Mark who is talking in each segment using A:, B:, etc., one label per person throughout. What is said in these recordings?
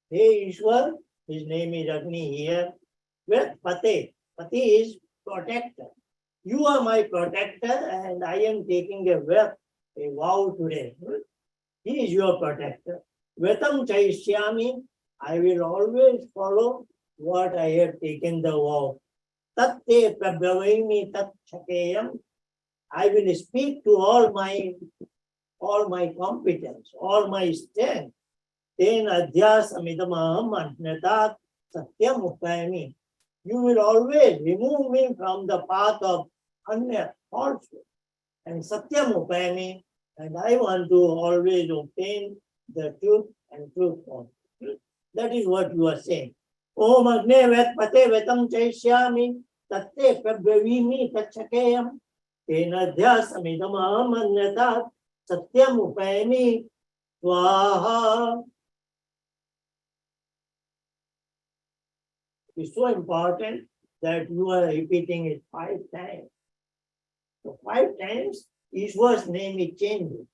A: Hey Ishwar, his name is Agni here. With Pate. Pati is protector. You are my protector and I am taking a vow today. He is your protector. Vetam Chaishyami, I will always follow what I have taken the vow. Tatte prabhavami tat chakeyam. I will speak to all my competence, all my strength. Ten adhyasamidamaham ajnatat satyam upayami. You will always remove me from the path of falsehood and satyam upayami, and I want to always obtain the truth and truth only. That is what you are saying. Om agne vet pate vetam chaishyami tatte prabhavimi tachakeyam tena dhyasamidamaham ajnatat satyam upayami swaha. It's so important that you are repeating it 5 times. So 5 times, Ishwar's name is changed.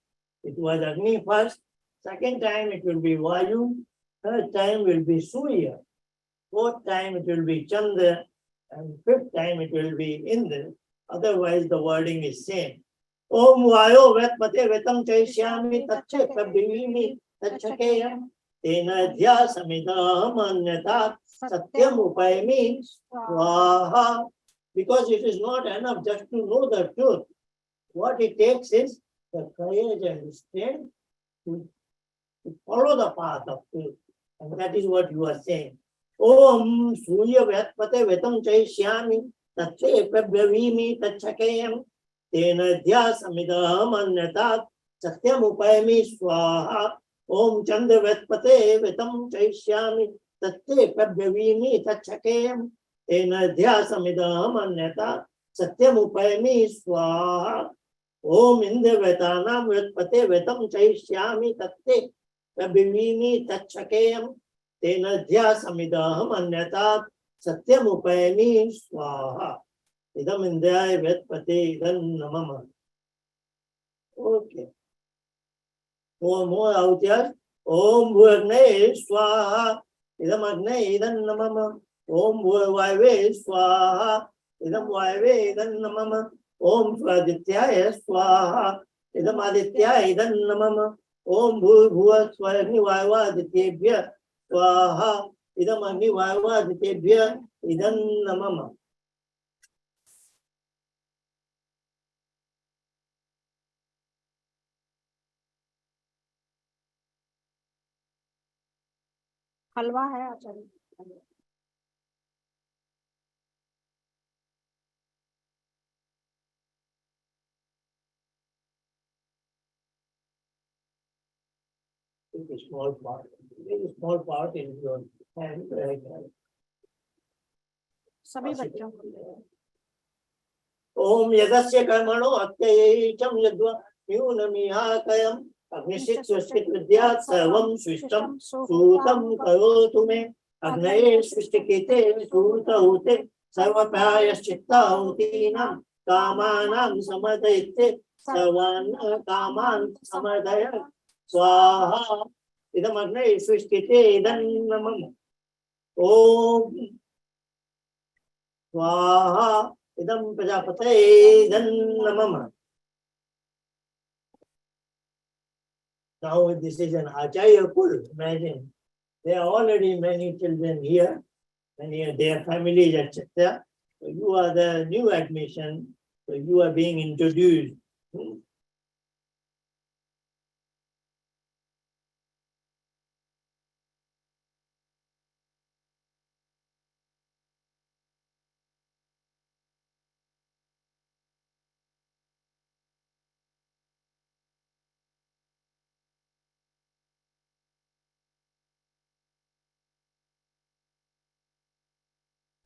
A: It was Agni first, second time it will be Vayu, third time will be Surya, fourth time it will be Chandra, and fifth time it will be Indra. Otherwise the wording is same. Om Vayo Vetpate Vetam Chaishyami Tache Prabhivimi Tachakeyam Tena Dhyasamidam Anyatat Satyam Upayami Swaha. Because it is not enough just to know the truth. What it takes is the courage and strength to follow the path of truth. And that is what you are saying. Om Surya Vatpate Vetam Chaishyami Tache Prabhavimi Tachakeyam Tena Dhyasamidam Anyatat Satyam Upayami Swaha. Om Chandra Vatpate Vetam Chaishyami Tatte Prabhavimi Tachakeyam Tena Dhyasamidam Anyata Satyam Upayami Swaha. Om Indra Vetanam Vatpate Vetam Chaishyami Tatte Prabhavimi Tachakeyam Tena Dhyasamidam Anyata Satyam Upayami Swaha. Idam Indra Vatpate Idam Namama. Okay. Four more out here. Om Bhurne Swaha. Idam Agne Idam Namama. Om Vaive Swaha. Idam Vaive Idam Namama. Om Swadhityaya Swaha. Idam Aditya Idam Namama. Om Bhuva Swami Vaiva Adityebhya Swaha. Idam Agni Vaiva Adityebhya Idam Namama.
B: हलवा है आचार्य.
A: A small part, very small part in your hand.
B: सभी बच्चों को.
A: Om Yadasya Karmano Atyayam Yadva Yunamihakayam Agnisit Swastit Vidyat Sarvam Swishtam Sutam Karotu Me Agnaye Swishtikite Suta Ute Sarvapayas Chitta Utinam Kamanam Samadayite Sarvan Kaman Samadaya Swaha. Idam Agnaye Swishtikite Idam Namam. Om Swaha. Idam Prajapate Namama. Now this is an Acharya Kul. Imagine, there are already many children here, many their families, etc. So you are the new admission, so you are being introduced.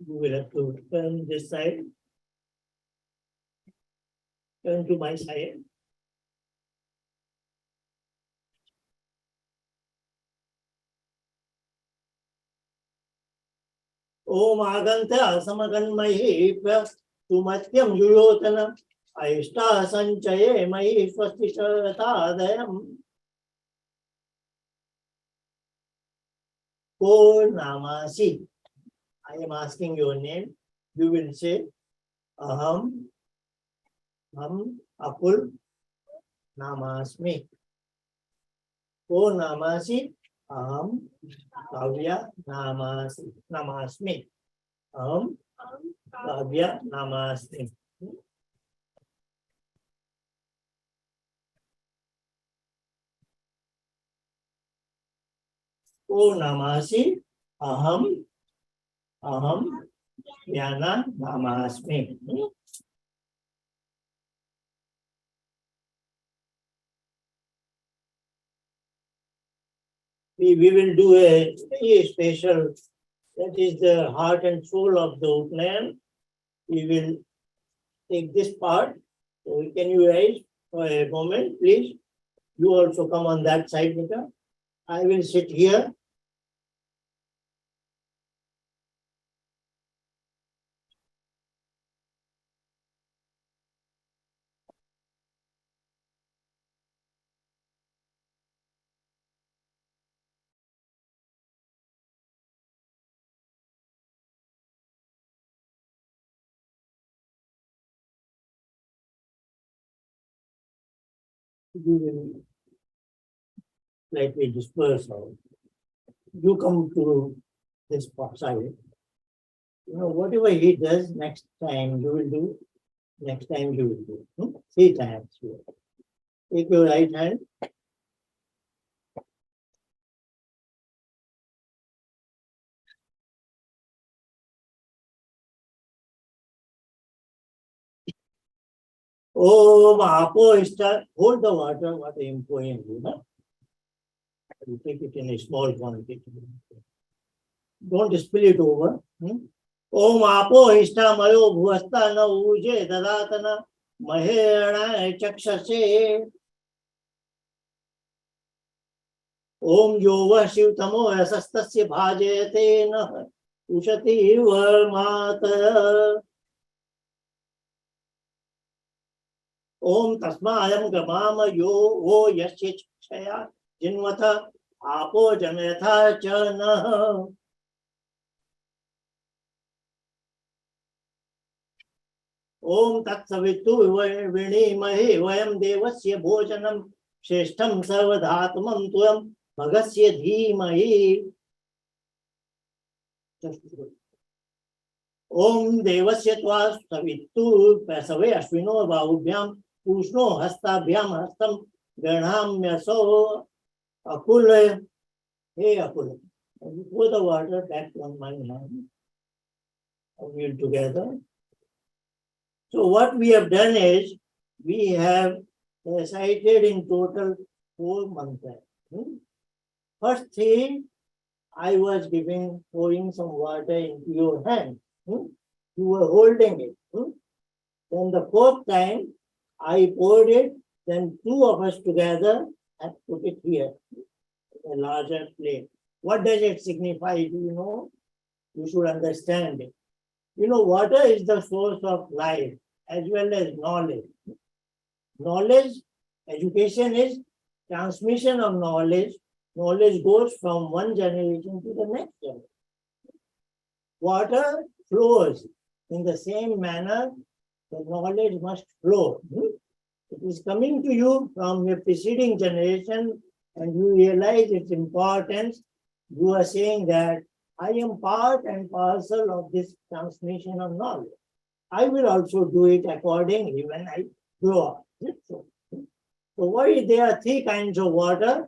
A: You will have to turn this side, turn to my side. Om Aganta Samaganmahi Tumatyam Yurotana Aishta Sanchaye Mahi Swastisharatadayam Ko namasi. I am asking your name. You will say aham, apul, namasmi. Ko namasi, aham, kavya, namasmi. Aham, kavya, namasmi. Ko namasi, aham, Yana namasmi. We will do a very special, that is the heart and soul of the Upanayan. We will take this part. So can you rise for a moment, please? You also come on that side, Mika. I will sit here. You will slightly disperse out. You come to this side. You know, whatever he does next time, you will do. Next time you will do. 3 times. Take your right hand. Oh, Apo start. Hold the water. What I am pouring you, no? You take it in a small quantity. Don't spill it over. Om Apo Hista Mayo Bhuasta Na Uje Dadatana Mahena Chakshase. Om Yova Shiv Tamo Asastasya Bhajete Na Ushati Varmata. Om Tasmayam Gamama Yo O Yasya Chaya Jinvata Apo Janatha Chana. Om Tatsavitu Vinimahe Vayam Devasya Bhojanam Sheshtam Sarvadhatumam Tuyam Bhagasya Dhimahi. Om Devasya Tva Savitu Pasave Ashvino Bahubhyam Pushno Hastabhyam Hastam Ganham Yaso Akul. Hey Akul. Pour the water back on my hand. We will together. So what we have done is, we have recited in total 4 mantras. First thing, I was pouring some water into your hand. You were holding it. Then the 4th time, I poured it, then 2 of us together and put it here, a larger plate. What does it signify? Do you know? You should understand it. You know, water is the source of life as well as knowledge. Knowledge, education is transmission of knowledge. Knowledge goes from one generation to the next generation. Water flows in the same manner, the knowledge must flow. It is coming to you from your preceding generation and you realize its importance. You are saying that I am part and parcel of this transmission of knowledge. I will also do it accordingly when I grow up. So why there are 3 kinds of water?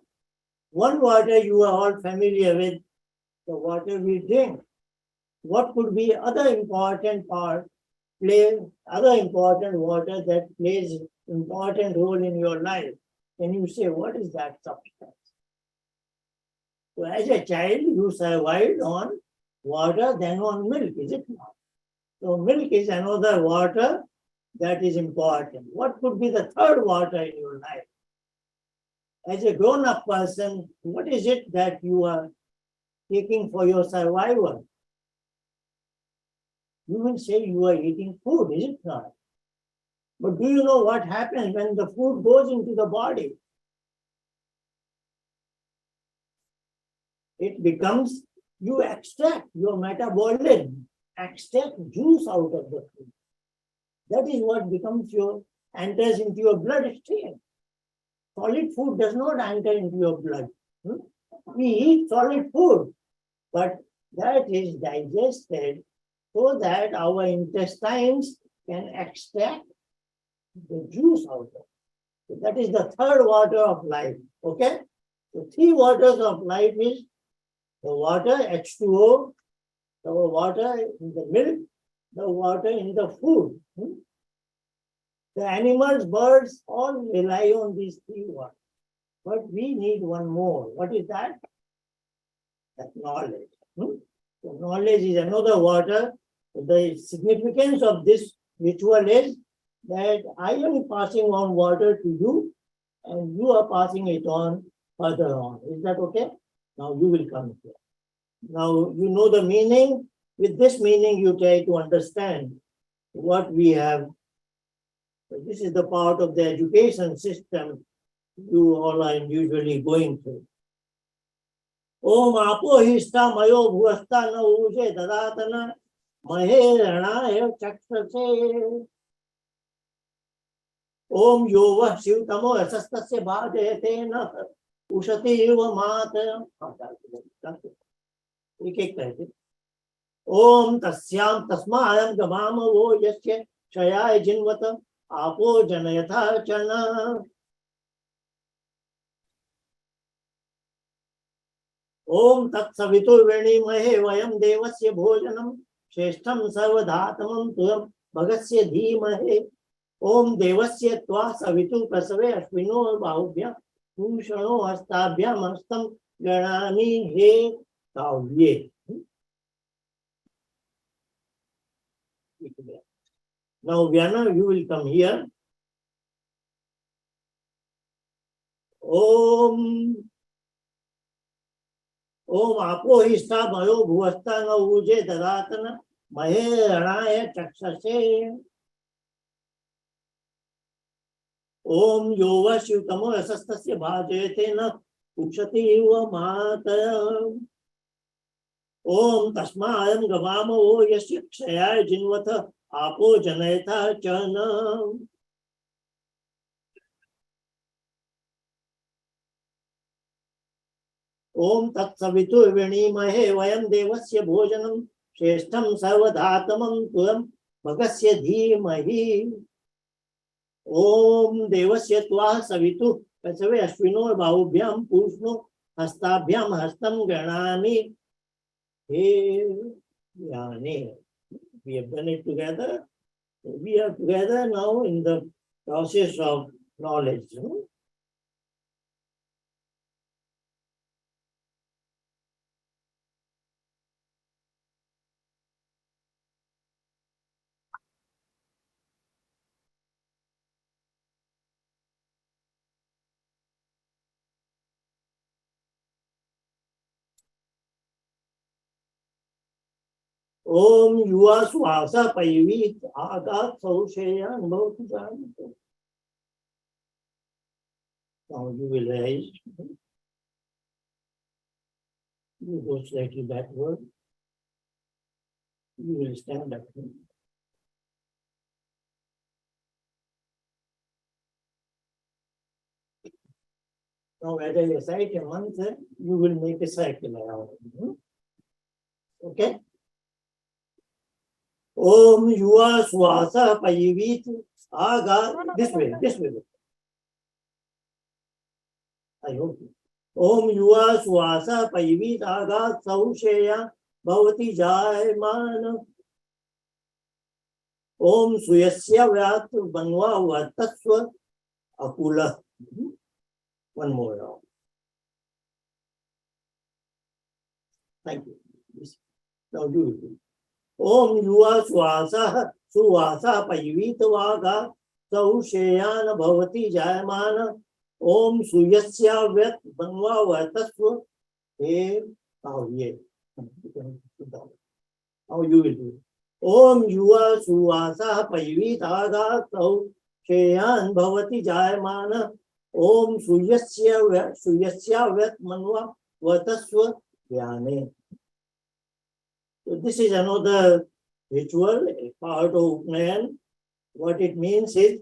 A: One water you are all familiar with, the water we drink. What could be other important water that plays important role in your life? Can you say, what is that substance? So as a child, you survived on water, then on milk, is it not? So milk is another water that is important. What could be the 3rd water in your life? As a grown-up person, what is it that you are taking for your survival? You will say you are eating food, is it not? But do you know what happens when the food goes into the body? It becomes you extract your metabolism, extract juice out of the food. That is what becomes enters into your bloodstream. Solid food does not enter into your blood. We eat solid food, but that is digested so that our intestines can extract the juice out of it. So that is the third water of life. Okay? The three waters of life is the water, H2O, the water in the milk, the water in the food. The animals, birds, all rely on these three waters. But we need one more. What is that? That knowledge. So knowledge is another water. The significance of this ritual is that I am passing on water to you and you are passing it on further on. Is that okay? Now you will come here. Now you know the meaning. With this meaning, you try to understand what we have. This is the part of the education system you all are usually going through. Om apo hista mayo bhuvasta na uje dadatana mahe ranaya chakshase. Om yova shivtamo asastasya bhajayate na ushati eva mata. एक कहते ओम तस्याम तस्मायं गमाम वो यस्य क्षयाय जिन्वत आपो जनयथा चन ओम तत्सवितुर्वृणीमहे वयं देवस्य भोजनं श्रेष्ठं सर्वधातमं तुयं भगस्य धीमहि ओम देवस्य त्वा सवितु प्रसवे अश्विनो बाहुभ्यां भूषणो हस्ताभ्यां हस्तं गणामि हे काव्ये. Now Vyana, you will come here. Om apo hista mayo bhuvasta na uje dadatana mahe ranaya chakshase. Om yova shivtamo asastasya bhajayate na ukshati eva mata. Om tasmayam gavama o yasya kshayaya jinvata apo janayata chana. Om tatsavitu vinimahe vayam devasya bhojanam shreshtham sarvadhatamam tulam bhagasya dhimahi. Om devasya tva savitu kasave ashvino bahubhyam pushno hastabhyam hastam ganami. Hey, yani. We have done it together. We are together now in the process of knowledge. Om yuva swasa payvit agat saushaya anubhavati janate. Now you will rise. You go slightly backward. You will stand up. Now as I recite a mantra, you will make a cycle around. Okay? Om yuva swasa payvit agat. This way. I hope. Om yuva swasa payvit agat saushaya bhavati jayamana. Om suyasya vyat banva vatasva akula. One more round. Thank you. Now you will do. Om yuva swasa suvasa payvit vaga saushayana bhavati jayamana. Om suyasya vyat banva vatasva he kavye. How you will do. Om yuva suvasa payvit vaga saushayana bhavati jayamana. Om suyasya vyat banva vatasva vyane. So this is another ritual, a part of Upanayan. What it means is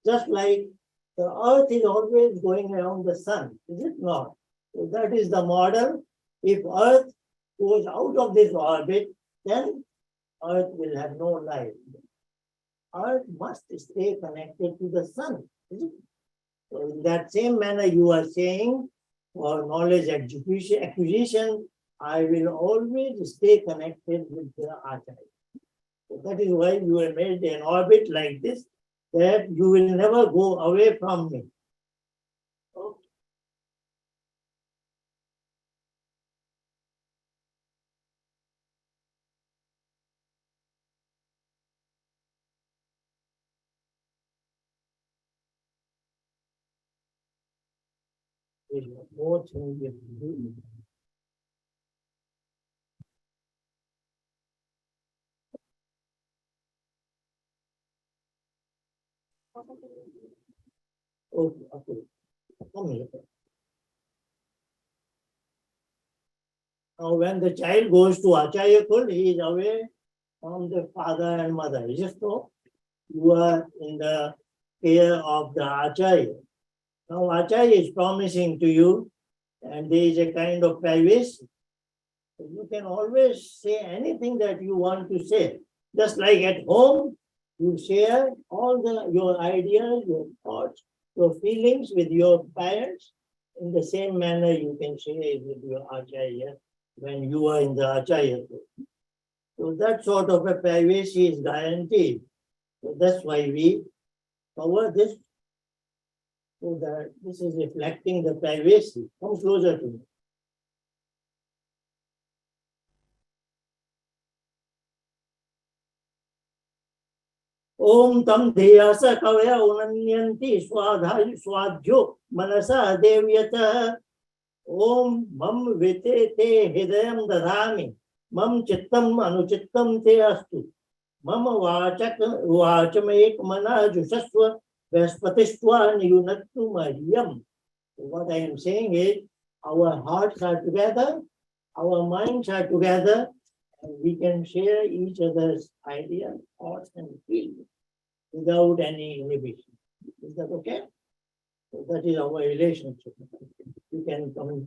A: just like the earth is always going around the sun, is it not? So that is the model. If earth goes out of this orbit, then earth will have no life. Earth must stay connected to the sun, is it? So in that same manner you are saying, for knowledge acquisition, I will always stay connected with the Acharya. So that is why you have made an orbit like this, that you will never go away from me. Okay. There is more thing we have to do. Okay, okay. Come here. Now, when the child goes to Acharya Kul, he is away from the father and mother. Is it so? You are in the care of the Acharya. Now, Acharya is promising to you, and there is a kind of privacy. You can always say anything that you want to say. Just like at home, you share all your ideas, your thoughts, your feelings with your parents. In the same manner, you can share it with your Acharya when you are in the Acharya. So that sort of a privacy is guaranteed. So that's why we cover this, so that this is reflecting the privacy. Come closer to me. Om tam dheyasa kavya unanyanti swadhyo manasa devyata. Om mam vite te hidayam dadami. Mam chittam anuchittam te astu. Mam vachamek mana jushasva vespatishtva niyunattu madhyam. What I am saying is, our hearts are together, our minds are together, and we can share each other's ideas, thoughts, and feelings without any inhibition. Is that okay? So that is our relationship. You can come.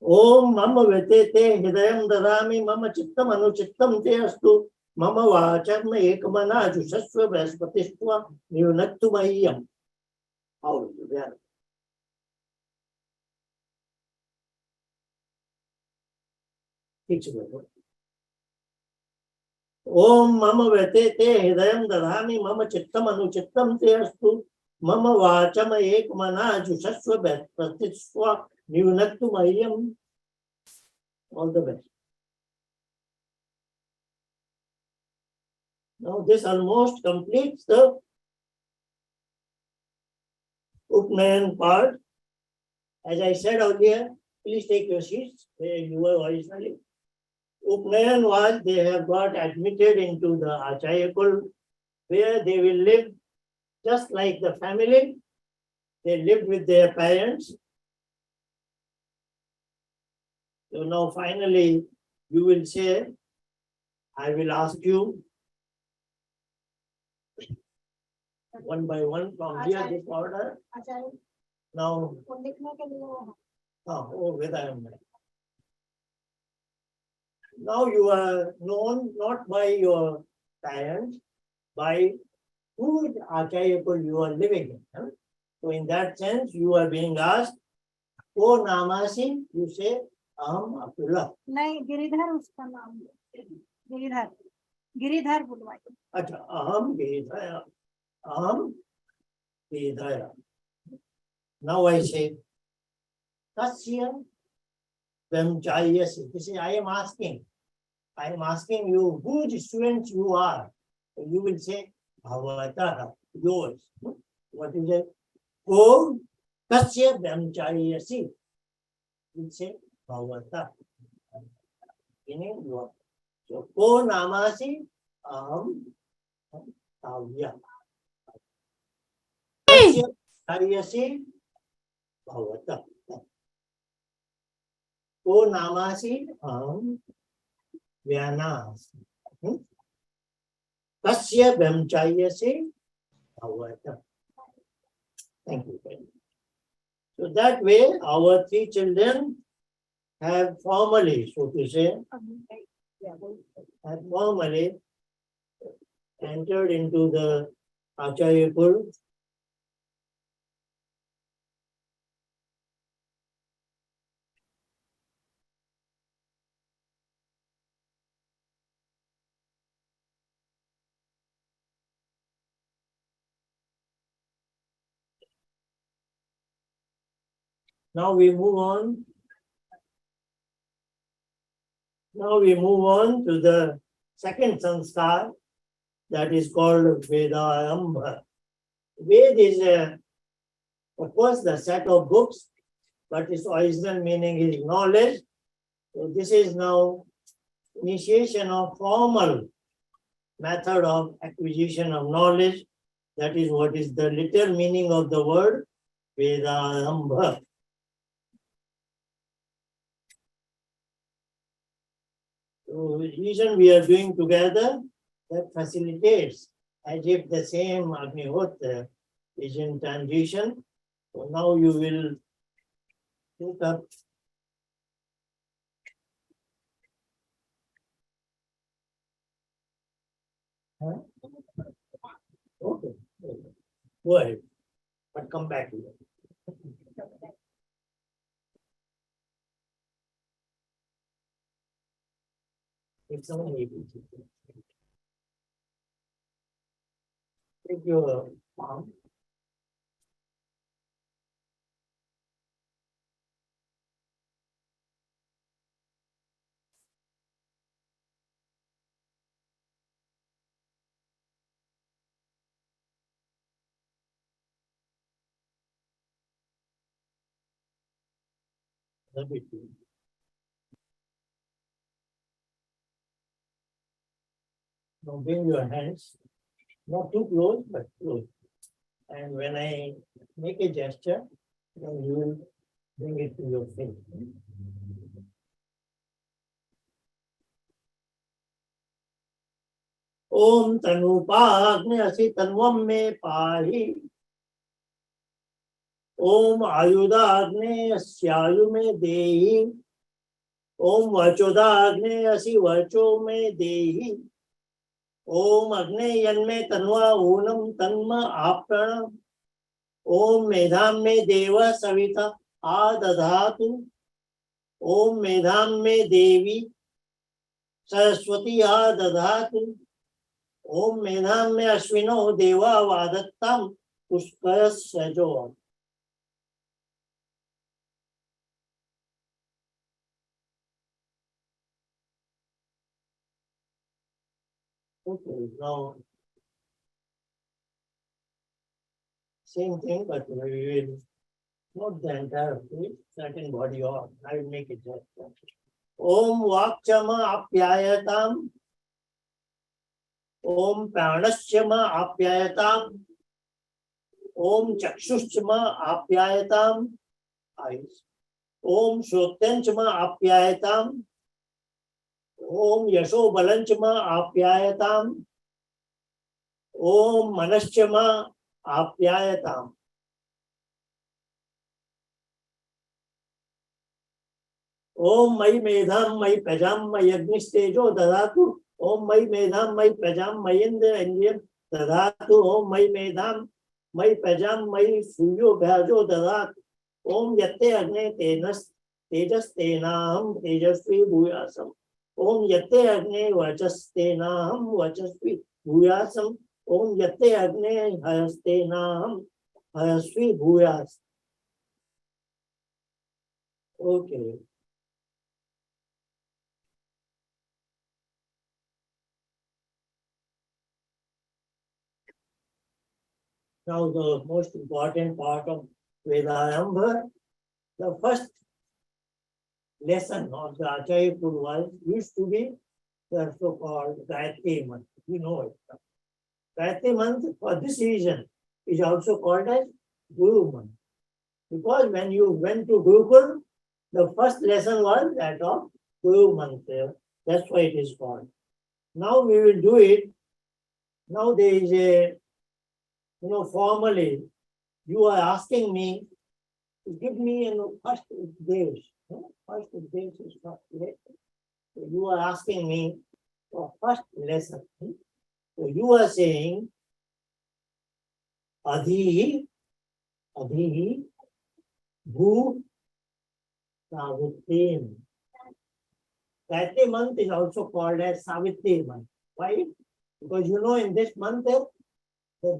A: Om mama vetete hidayam dadami mama chittam anuchittam te astu mama vacham ekmana jushasva vespatishtva niyunattu mahyam. How is it? Om mama vetete hidayam dadami mama chittam anuchittam te astu mama vacham ekmana jushasva vespatishtva niyunattu mahyam. All the best. Now this almost completes the Upanayan part. As I said earlier, please take your seats where you were originally. Upanayan was, they have got admitted into the Acharya Kul, where they will live just like the family. They lived with their parents. So now finally you will say, I will ask you one by one from here, this order.
B: Acharya
A: Now,
B: को लिखने के लिए वो
A: Vedarambhah. Now you are known not by your parents, by whose Acharya Kul you are living in. Huh? So in that sense, you are being asked, O Namasi, you say, Aham Abdullah.
B: नहीं गिरिधर उसका नाम Giridhar Giridhar बुलवाइए
A: Acha, Aham Giridhara. Aham Giridhara. Now I say, Tasya Vemchayasi. This is, I am asking you whose students you are. So you will say, Bhavatara, yours. What is it? Om Tasya Vemchayasi. You will say, Bhavata. Meaning your. So, ko namasi aham tavya. Tasya karyasi bhavata. Ko namasi aham vyanas. Tasya brahmcharyasi bhavata. Thank you very much. So that way, our three children have formally, so to say, have formally entered into the Acharya Kul. Now we move on. Now we move on to the second sanskar, that is called Vedarambhah. Ved is, of course, the set of books, but its original meaning is knowledge. So this is now initiation of formal method of acquisition of knowledge. That is what is the literal meaning of the word Vedarambhah. So the reason we are doing together, that facilitates, as if the same Agnihotra is in transition. So now you will take up Okay. Go ahead. But come back here. It's only take your palm. Rub it in. Now bring your hands, not too close, but close. And when I make a gesture, then you will bring it to your face. Om Tanupagne Asi Tanvam Me Pahi. Om Ayudagne Asyayu Me Dehi. Om Vachodagne Asi Vacho Me Dehi. Om Agne Yanme Tanva Unam Tanma Apranam. Om Medham Me Deva Savita Adadhatu. Om Medham Me Devi Saraswati Adadhatu. Om Medham Me Ashwino Deva Vadattam Puskaras Sajo. Okay, now same thing, but we will not the entire face, certain body off. I will make it just. Om Vakchama Apyayatam. Om Pranashchama Apyayatam. Om Chakshushchama Apyayatam. Eyes. Om Shrotenchama Apyayatam. Om Yasho Balanchama Apyayatam. Om Manaschama Apyayatam. Om Mai Medham Mai Pajam Mai Agnistejo Dadatu. Om Mai Medham Mai Pajam Mai Indra Indriyam Dadatu. Om Mai Medham Mai Pajam Mai Suyo Bhajo Dadatu. Om Yatte Agne Tenas Tejas Tenaham Tejasvi Bhuyasam. Om Yatte Agne Vajas Tenaham Vachasvi Bhuyasam. Om Yatte Agne Hayastenaham Hayasvi Bhuyas. Okay. Now the most important part of Vedarambhah, the first lesson of the Acharya Purva used to be the so-called Gayatri month. You know it. Gayatri month, for this reason, is also called as Guru month. Because when you went to Gurukul, the first lesson was that of Guru Mantra. That's why it is called. Now we will do it. Now there is a, formally, you are asking me to give me first Upadesh. First Upadesh is not yet. So you are asking me for first lesson. So you are saying, Adhi, Bhu, Savitri. Gayatri month is also called as Savitri month. Why? Because in this month, the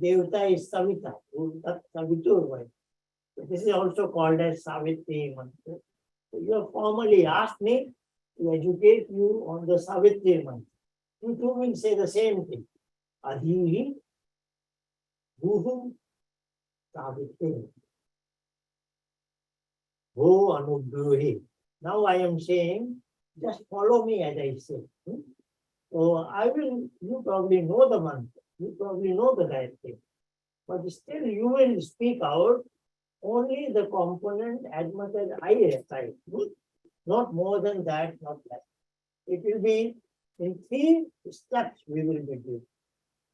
A: Devata is Savita, Savitur. So this is also called as Savitri month. So you have formally asked me to educate you on the Savitri month. You too will say the same thing. Adhi, Bhu, Savitri. Bhu Anubhuhi. Now I am saying, just follow me as I say. So you probably know the month, you probably know the Gayatri, but still you will speak out only the component as much as I recite. Not more than that, not less. It will be in 3 steps we will be doing.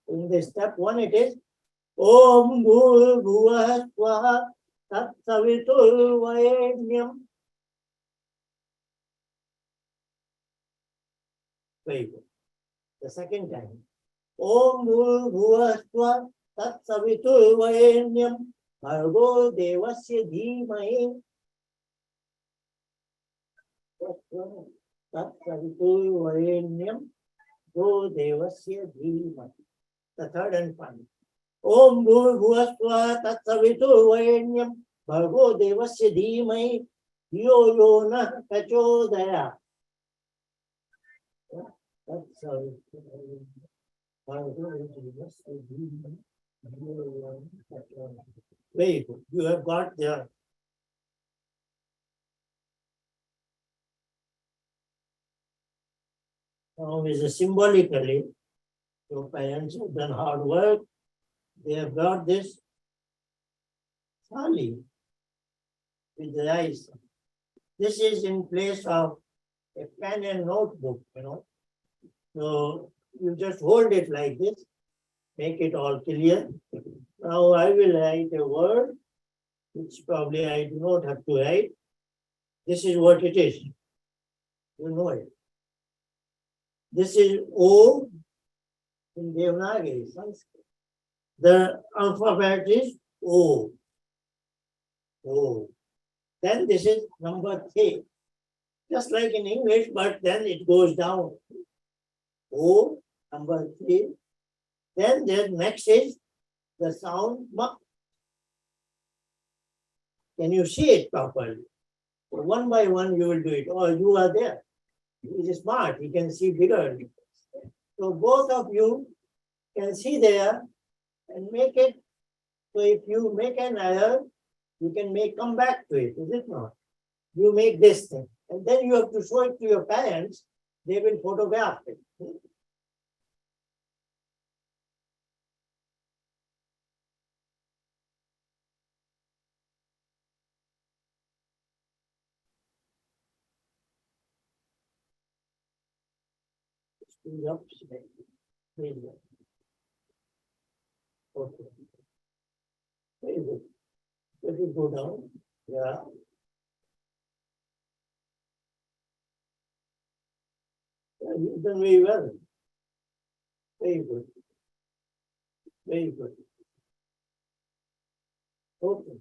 A: In the step 1 it is Om Bhur Bhuvah Swaha Tat Savitur Varenyam. Very good. The second time. Om Bhur Bhuvah Swaha Tat Savitur Varenyam Bhargo Devasya Dhimahi Tat Savitur Varenyam Bhargo Devasya Dhimahi. The third and final. Om Bhur Bhuvah Swaha Tat Savitur Varenyam Bhargo Devasya Dhimahi Yo Yo Nah Prachodaya. That's very good. You have got there. Now, symbolically, your parents have done hard work. They have got this thali with the rice. This is in place of a pen and notebook, So you just hold it like this, make it all clear. Now I will write a word, which probably I do not have to write. This is what it is. You know it. This is O in Devanagari, Sanskrit. The alphabet is O. O. Then this is number 3. Just like in English, but then it goes down. O, number 3. Then the next is the sound Ma. Can you see it properly? So one by one you will do it. Or you are there. He is smart. He can see bigger. So both of you can see there and make it. So if you make an error, you can come back to it. Is it not? You make this thing. And then you have to show it to your parents. They will photograph it. Speed up, speed up. Okay. Very good. Let it go down. Yeah. Yeah, you've done very well. Very good. Very good. Okay.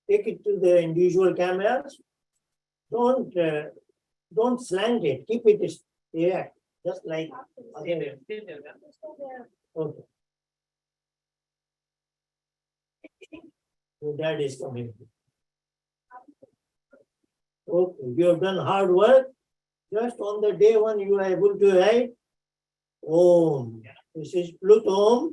A: Take it to the individual cameras. Don't slant it. Keep it erect, just like. Okay. Okay. Your dad is coming. Okay. You have done hard work. Just on the day 1, you are able to write Om. This is Pluto.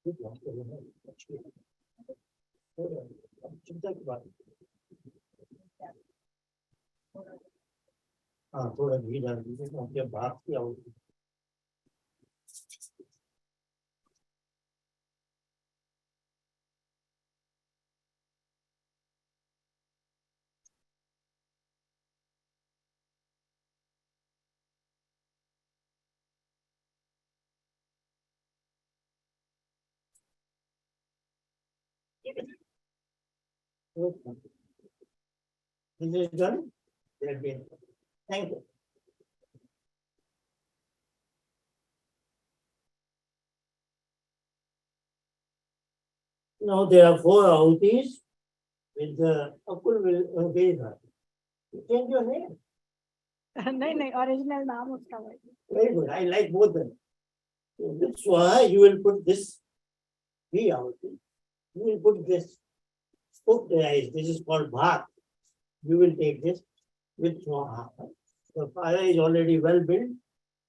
A: चिंता की बात। हाँ, थोड़ा घी डाल दीजिए क्योंकि अब भाप की out. This is done. Thank you. Now there are 4 ahutis with the Akul Vedha. Change your name.
B: नहीं नहीं ओरिजिनल नाम उसका वही
A: Very good. I like both them. So with Swaha, you will put this V ahuti. You will put this cooked rice. This is called bhat. You will take this with Swaha. The fire is already well built.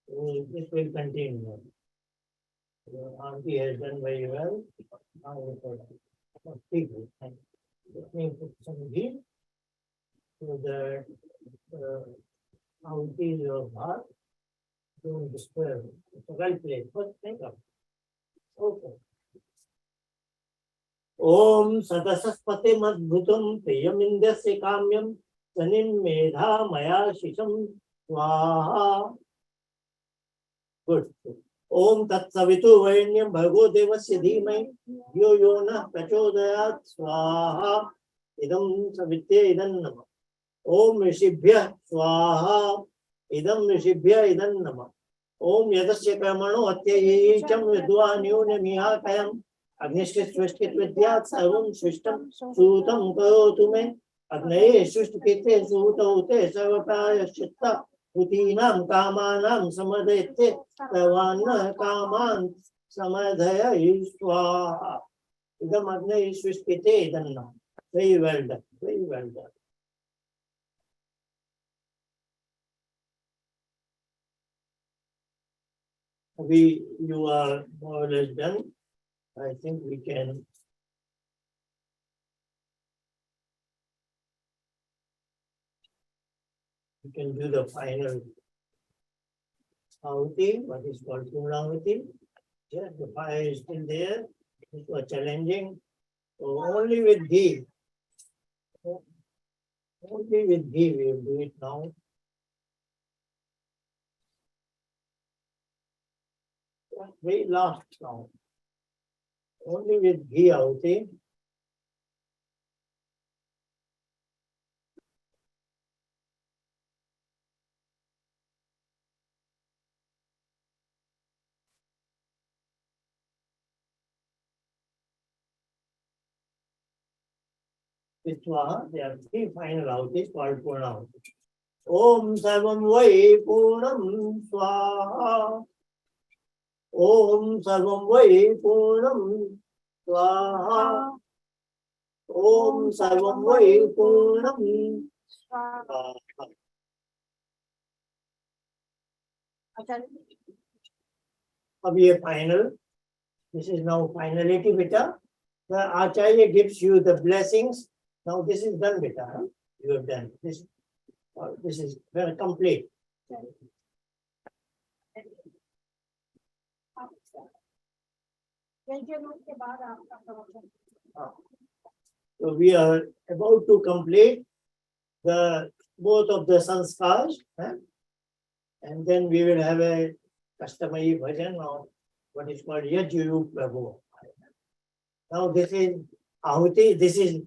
A: So this will continue. The auntie has done very well. Now we put let me put some ghee so that ahutis of bhat don't disturb. It's a well placed. First think of. Okay. Om Sadasaspate Madbhutam Priyamindasya Kamyam Sanim Medha Maya Shisham Swaha. Good. Om Tat Savitu Vainyam Bhargo Devasya Dhimai Yo Yona Prachodayat Swaha. Idam Savitya Idan Nama. Om Rishibhya Swaha. Idam Rishibhya Idan Nama. Om Yadasya Karmano Atyayecham Vidwa Nyuna Mihakayam Agnishtha Srishtit Vidyat Sarvam Srishtam Sutam Karotu Me Agnaye Srishtikite Suta Ute Sarvapaya Chitta Utinam Kamanam Samadete Tavanna Kaman Samadhaya Iswaha. Idam Agnaye Srishtikite Idanna. Very well done. Very well done. You are more or less done. I think we can do the final ahuti, what is called Purnahuti. Yes, the fire is still there. It was challenging. So only with ghee. Only with ghee we will do it now. Very last now. Only with ghee ahuti. Swaha, there are 3 final ahutis called Purnahuti. Om Sarvam Vai Purnam Swaha. Om Sarvam Vai Purnam Swaha. Om Sarvam Vai Purnam Swaha. अब ये final. This is now finality, beta. The Acharya gives you the blessings. Now this is done, beta. Huh? You have done this. This is very complete. So we are about to complete the both of the sanskars, and then we will have a customary bhajan of what is called Yajuru Prabhu. Now this is ahuti, this is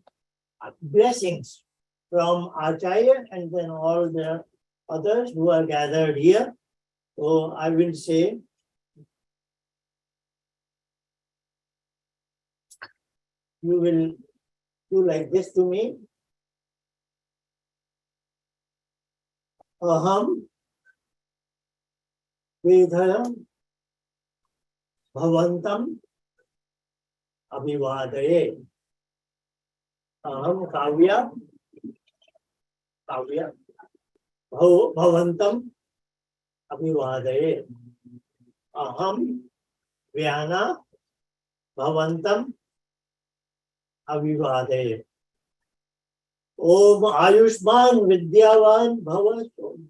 A: blessings from Acharya and then all the others who are gathered here. So I will say, you will do like this to me. Aham Vedhayam Bhavantam Abhivadaye. Aham Kavya Bhavantam Abhivadaye. Aham Vyana भवन्तम् अभिवादय। ओम आयुष्मान विद्यावान भव सौम्य,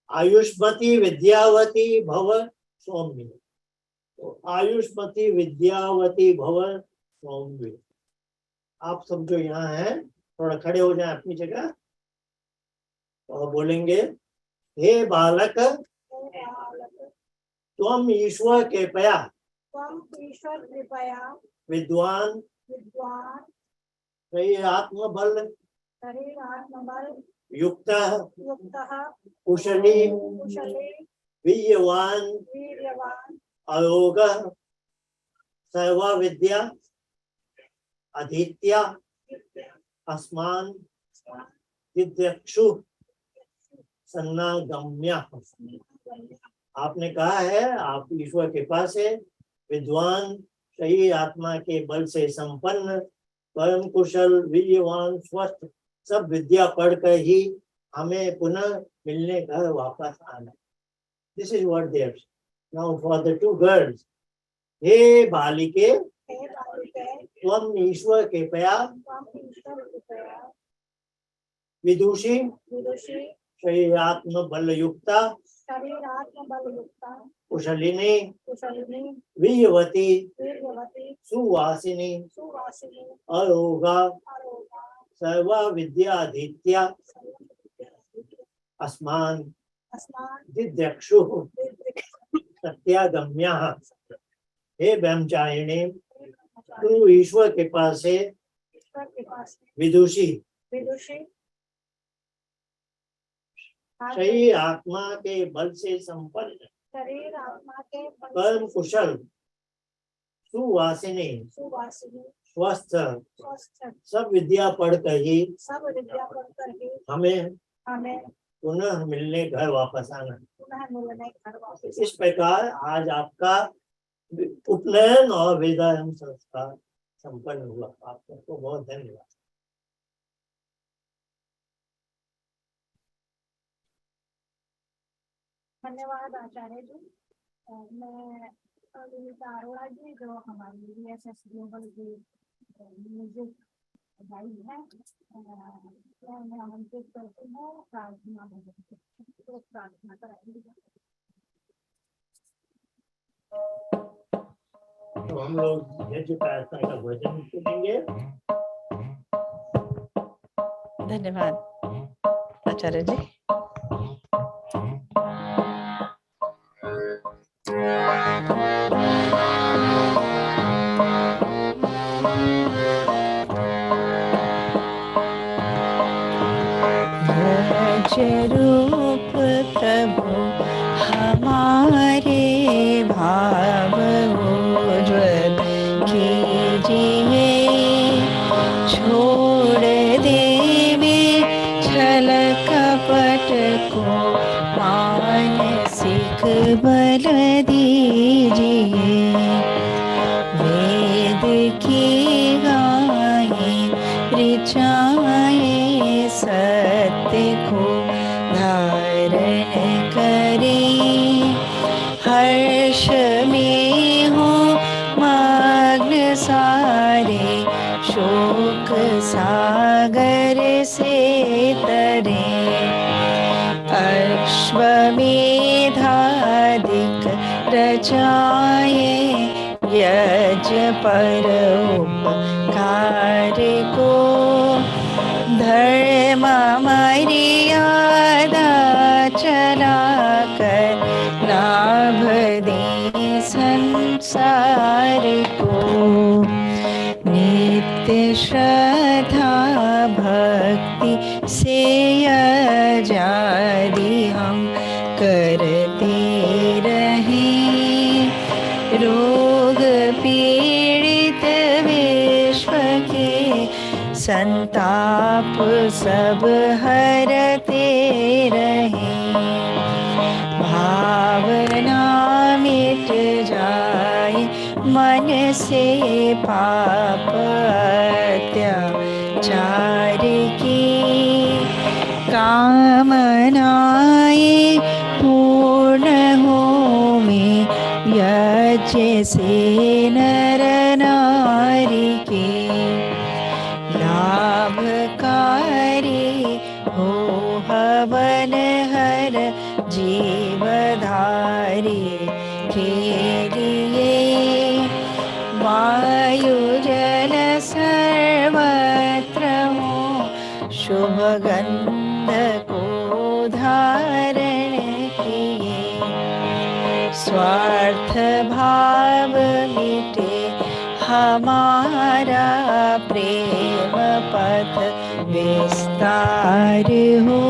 A: आयुष्मती विद्यावती भव सौम्य। तो आयुष्मती विद्यावती भव सौम्य। आप सब जो यहाँ हैं थोड़ा खड़े हो जाएं अपनी जगह और बोलेंगे, हे बालक तुम ईश्वर कृपया विद्वान आत्मबल युक्त कुशली वीर्यवान अयोग सर्व विद्या अधीत्य अस्मान दिद्यक्षु सन्नागम्य। आपने कहा है आप ईश्वर के पास है, विद्वान सही आत्मा के बल से संपन्न, परम कुशल वीर्यवान स्वस्थ सब विद्या पढ़कर ही हमें पुनः मिलने घर वापस आना। This is what they have. Now for the two girls, हे बालिके त्वम ईश्वर कृपया विदुषी शरीरात्म बल युक्ता कुशलिनी वीर्यवती सुवासिनी अरोगा सर्व विद्याधीत्या अस्मान दिद्यक्षु सत्यागम्या। हे ब्रह्मचारिणी तू ईश्वर के पास से विदुषी शरीर आत्मा के बल से संपन्न परम कुशल सुवासिनी स्वस्थ सब विद्या पढ़कर ही हमें पुनः मिलने घर वापस आना। इस प्रकार आज आपका उपनयन और वेदांत संस्कार संपन्न हुआ। आप सबको बहुत धन्यवाद।
B: धन्यवाद आचार्य जी। मैं अरोड़ा जी जो हमारी VSS ग्लोबल की म्यूजिक गाइड है, मैं आमंत्रित करती हूँ प्रार्थना तो प्रार्थना कराएंगे।
A: तो हम लोग यज्ञ प्रार्थना का भोजन करेंगे।
C: धन्यवाद आचार्य जी। रूप प्रभु हमारे भाव उज्ज्वल कीजिए, छोड़ देवे छल कपट को मानसिक बल दीजिए। वेद की गाएं ऋचाएं सत्य को धारण करें, हर्ष में हो मग्न सारे शोक सागर से तरें। अश्वमेधादिक रचाए यज्ञ पर उपकार को, धर्म मर्यादा चला कर लाभ दे संसार को। नित्य श्रद्धा भक्ति से जारी हम करते रहें, रोग पीड़ित विश्व के संताप सब हरते रहें। भावना मिट जाए मन से पाप अत्याचार की, कामनाएं पूर्ण हो में यज्ञ से नर पर जीवधारी खेलिए वायु जल सर्वत्र हो शुभ गंध को धारण किए स्वार्थ भाव मिटे हमारा प्रेम पथ विस्तार हो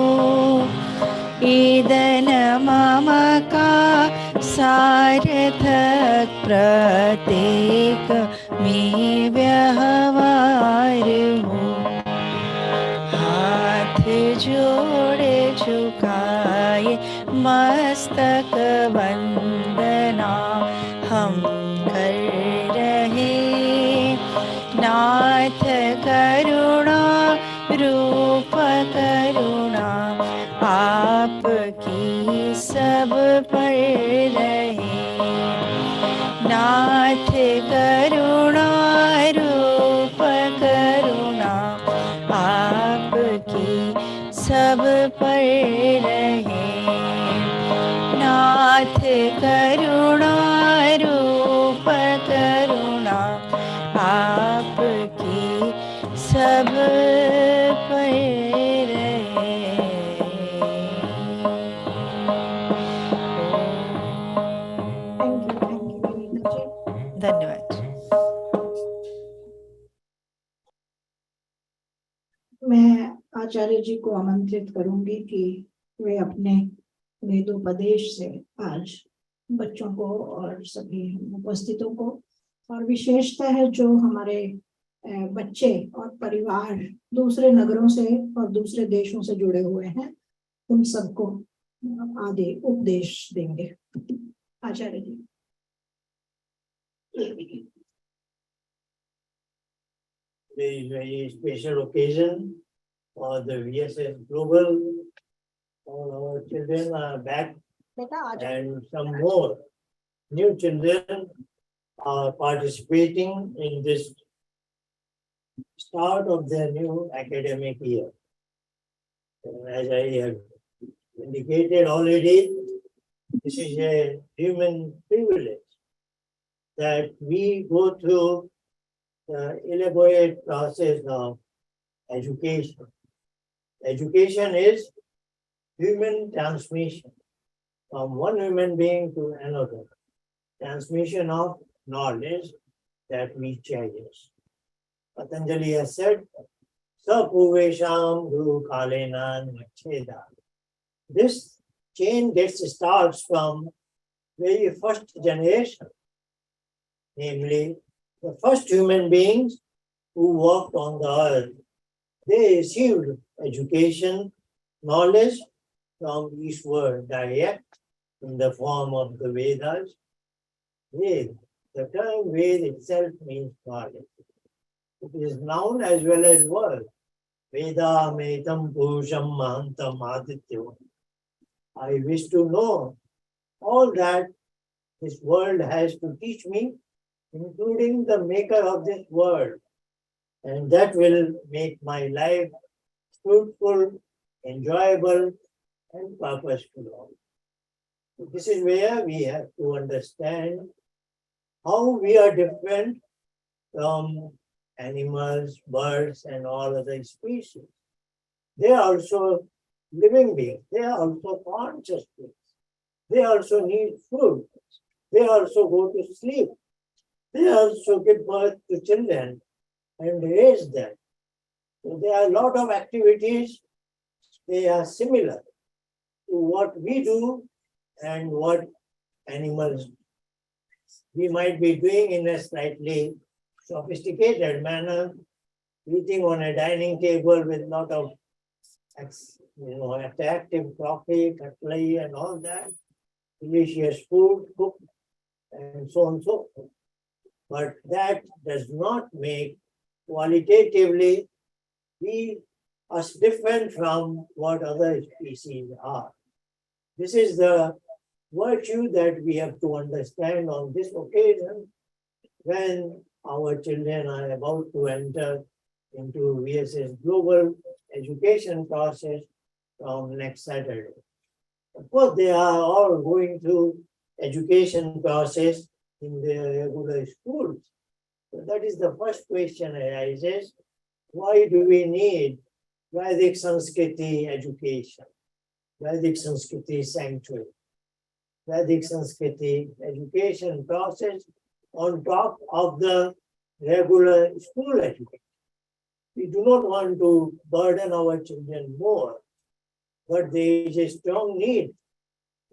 C: ईदन मम का सार्थक प्रत्येक में व्यवहार हो हाथ जोड़ झुकाए मस्तक वंदना हम कर रहे नाथ करुणा रूप करुणा आपकी सब पर रहे नाथ करुणा रूप करुणा आपकी सब पर रहे नाथ करुणा रूप करुणा आपकी सब पर रहे धन्यवाद
D: मैं आचार्य जी को आमंत्रित करूंगी कि वे अपने वेदोपदेश से आज बच्चों को और सभी उपस्थितों को और विशेषता है जो हमारे बच्चे और परिवार दूसरे नगरों से और दूसरे देशों से जुड़े हुए हैं उन सबको आदि उपदेश देंगे आचार्य जी।
A: Very, very special occasion for the VSS Global. All our children are back and some more new children are participating in this start of their new academic year. As I have indicated already, this is a human privilege that we go through the elaborate process of education. Education is human transmission from one human being to another, transmission of knowledge that we cherish. Patanjali has said, Sapuvesham Guru Kalena Nacheda. This chain starts from very first generation, namely the first human beings who walked on the earth. They received education, knowledge from Ishwar direct in the form of the Vedas. Ved, the term Ved itself means knowledge. It is noun as well as word. Veda metam purusham mahantam adityo. I wish to know all that this world has to teach me, including the maker of this world. And that will make my life fruitful, enjoyable, and purposeful. So this is where we have to understand how we are different from animals, birds, and all other species. They are also living beings. They are also conscious beings. They also need food. They also go to sleep. They also give birth to children and raise them. So there are a lot of activities. They are similar to what we do and what animals do. We might be doing in a slightly sophisticated manner, eating on a dining table with a lot of attractive coffee, cutlery, and all that, delicious food cooked, and so on and so forth. But that does not make qualitatively us different from what other species are. This is the virtue that we have to understand on this occasion when our children are about to enter into VSS Global education process from next Saturday. course, they are all going through education process in their regular schools. So that is the first question arises. Why do we need Vedic Sanskriti education? Vedic Sanskriti sanctuary. Vedic Sanskriti education process on top of the regular school education. We do not want to burden our children more, but there is a strong need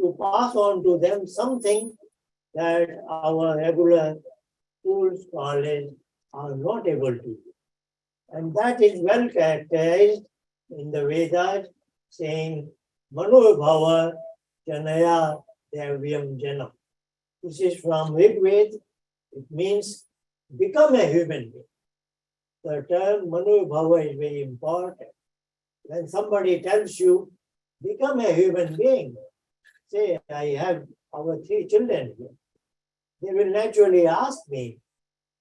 A: to pass on to them something that our regular schools, colleges are not able to do. And that is well characterized in the Vedas, saying, Mano Bhava Janaya Devyam Janam. This is from Rig Veda. It means become a human being. The term Mano Bhava is very important. When somebody tells you, become a human being, say, I have our 3 children here. They will naturally ask me,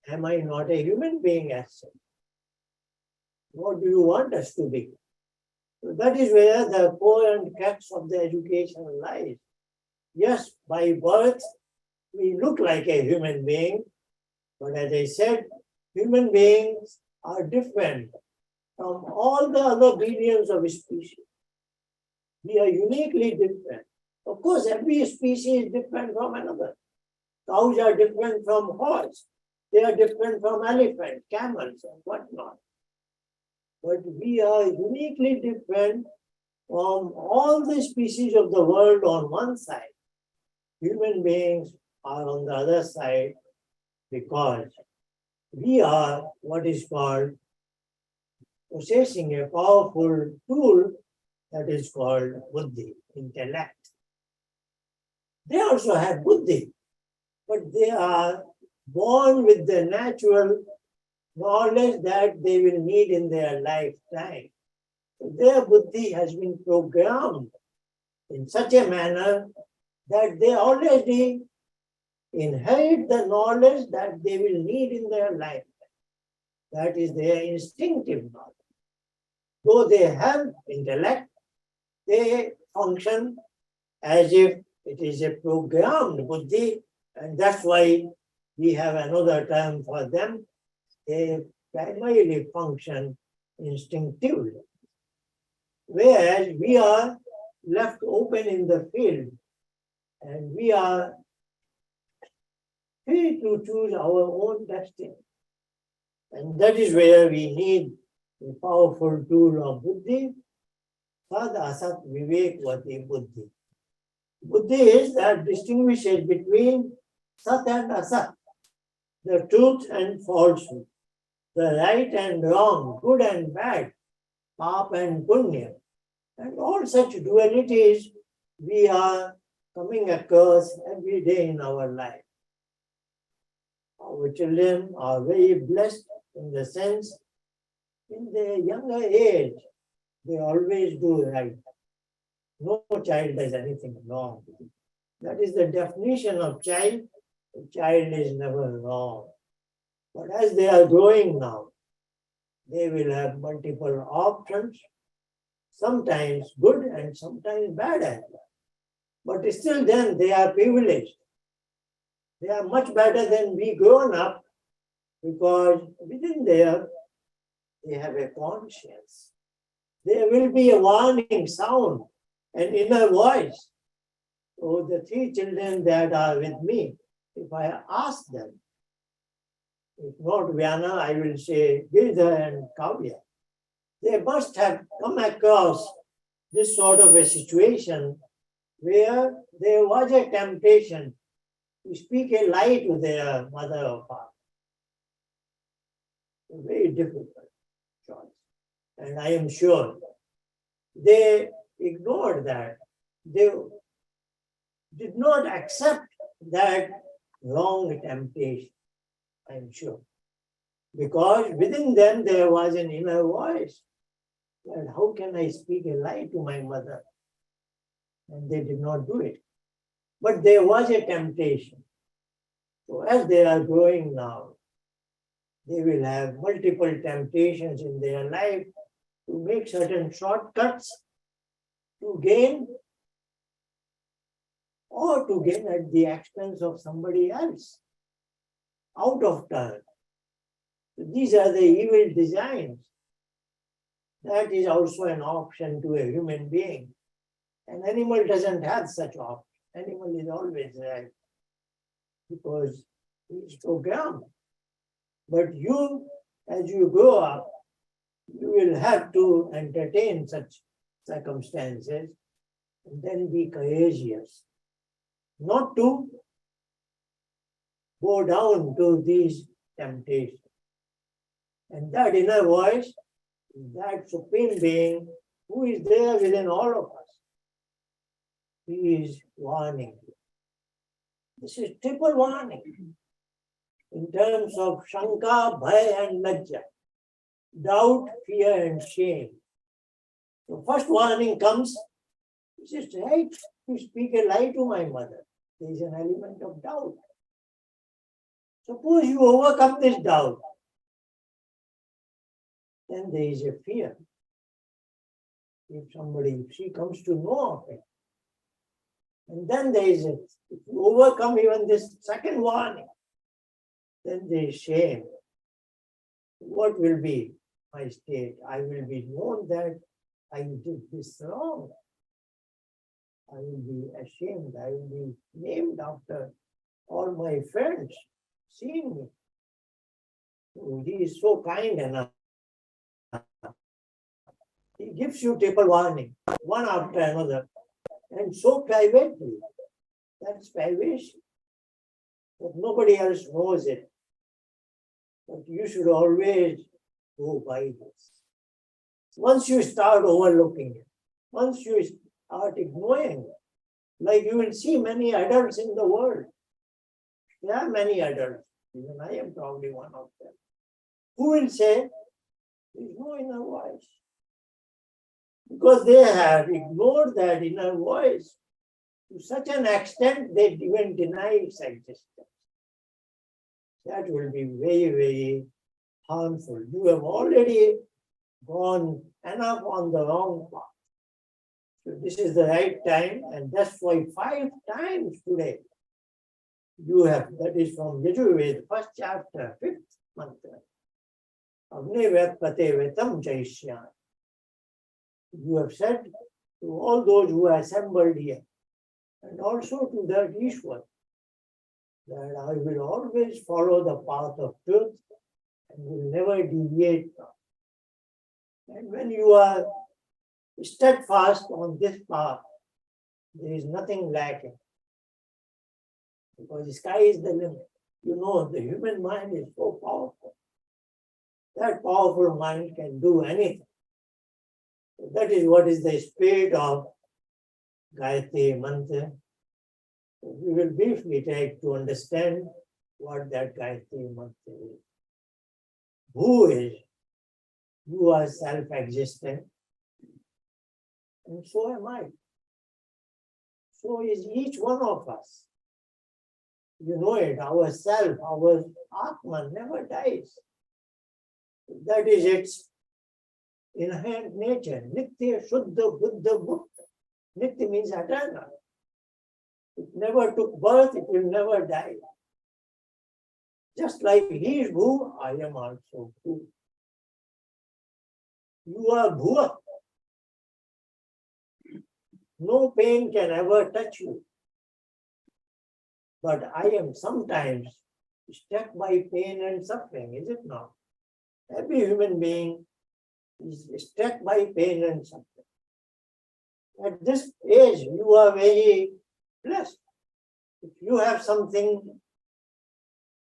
A: am I not a human being as such? What do you want us to be? So that is where the core and crux of the education lies. Yes, by birth, we look like a human being, but as I said, human beings are different from all the other billions of species. We are uniquely different. Of course, every species is different from another. Cows are different from horse. They are different from elephant, camels, and whatnot. But we are uniquely different from all the species of the world on one side. Human beings are on the other side because we are what is called possessing a powerful tool that is called buddhi, intellect. They also have buddhi, but they are born with the natural knowledge that they will need in their lifetime. So their buddhi has been programmed in such a manner that they already inherit the knowledge that they will need in their lifetime. That is their instinctive knowledge. Though they have intellect, they function as if it is a programmed buddhi, and that's why we have another term for them. They primarily function instinctively. Whereas we are left open in the field and we are free to choose our own destiny. And that is where we need a powerful tool of buddhi. Sad asat vivek vati buddhi. Buddhi is that distinguishes between sat and asat, the truth and falsehood, the right and wrong, good and bad, pap and punya. And all such dualities we are coming across every day in our life. Our children are very blessed in the sense, in their younger age, they always do right. No child does anything wrong. That is the definition of child. A child is never wrong. But as they are growing now, they will have multiple options, sometimes good and sometimes bad as well. But still then they are privileged. They are much better than we grown up because within there they have a conscience. There will be a warning sound, an inner voice. So the 3 children that are with me, if I ask them, if not Vyana, I will say Girdhar and Kavya. They must have come across this sort of a situation where there was a temptation to speak a lie to their mother or father. A very difficult choice. And I am sure they ignored that. They did not accept that wrong temptation, I am sure. Because within them there was an inner voice. And how can I speak a lie to my mother? And they did not do it. But there was a temptation. So as they are growing now, they will have multiple temptations in their life to make certain shortcuts to gain not to gain at the expense of somebody else, out of turn. These are the evil designs. That is also an option to a human being. An animal doesn't have such option. Animal is always right because it's programmed. But you, as you grow up, you will have to entertain such circumstances and then be courageous, not to go down to these temptations. And that inner voice, that supreme being who is there within all of us, he is warning you. This is triple warning in terms of Shanka, Bhaya and Lajja, doubt, fear and shame. The first warning comes, is it right to speak a lie to my mother? There is an element of doubt. Suppose you overcome this doubt, then there is a fear. If she comes to know of it, and then there is if you overcome even this second warning, then there is shame. What will be my state? I will be known that I did this wrong. I will be ashamed. I will be named after all my friends seeing me. Oh, he is so kind enough. He gives you triple warning, one after another, and so privately. That's privation. But nobody else knows it. But you should always go by this. Once you start overlooking it, once you start ignoring it, like you will see many adults in the world. There are many adults, even I am probably one of them, who will say, there is no inner voice. Because they have ignored that inner voice to such an extent they even deny its existence. That will be very, very harmful. You have already gone enough on the wrong path. So this is the right time, and that's why 5 times today you have, that is from Yajurveda, first chapter, 5th mantra. Agne Vyatpate Vetam Jaishyam. You have said to all those who are assembled here, and also to that Ishwar, that I will always follow the path of truth and will never deviate from it. And when you are steadfast on this path, there is nothing lacking. Because the sky is the limit. You know, the human mind is so powerful. That powerful mind can do anything. That is what is the spirit of Gayatri Mantra. We will briefly take to understand what that Gayatri Mantra is. Who is? You are self-existent, and so am I. So is each one of us. You know it, our self, our Atma never dies. That is its inherent nature. Nitya, Shuddha, Buddha, Mukta. Nitya means eternal. It never took birth, it will never die. Just like he is Bhu, I am also Bhu. You are Bhuva. No pain can ever touch you. But I am sometimes struck by pain and suffering, is it not? Every human being is struck by pain and suffering. At this age, you are very blessed. If you have something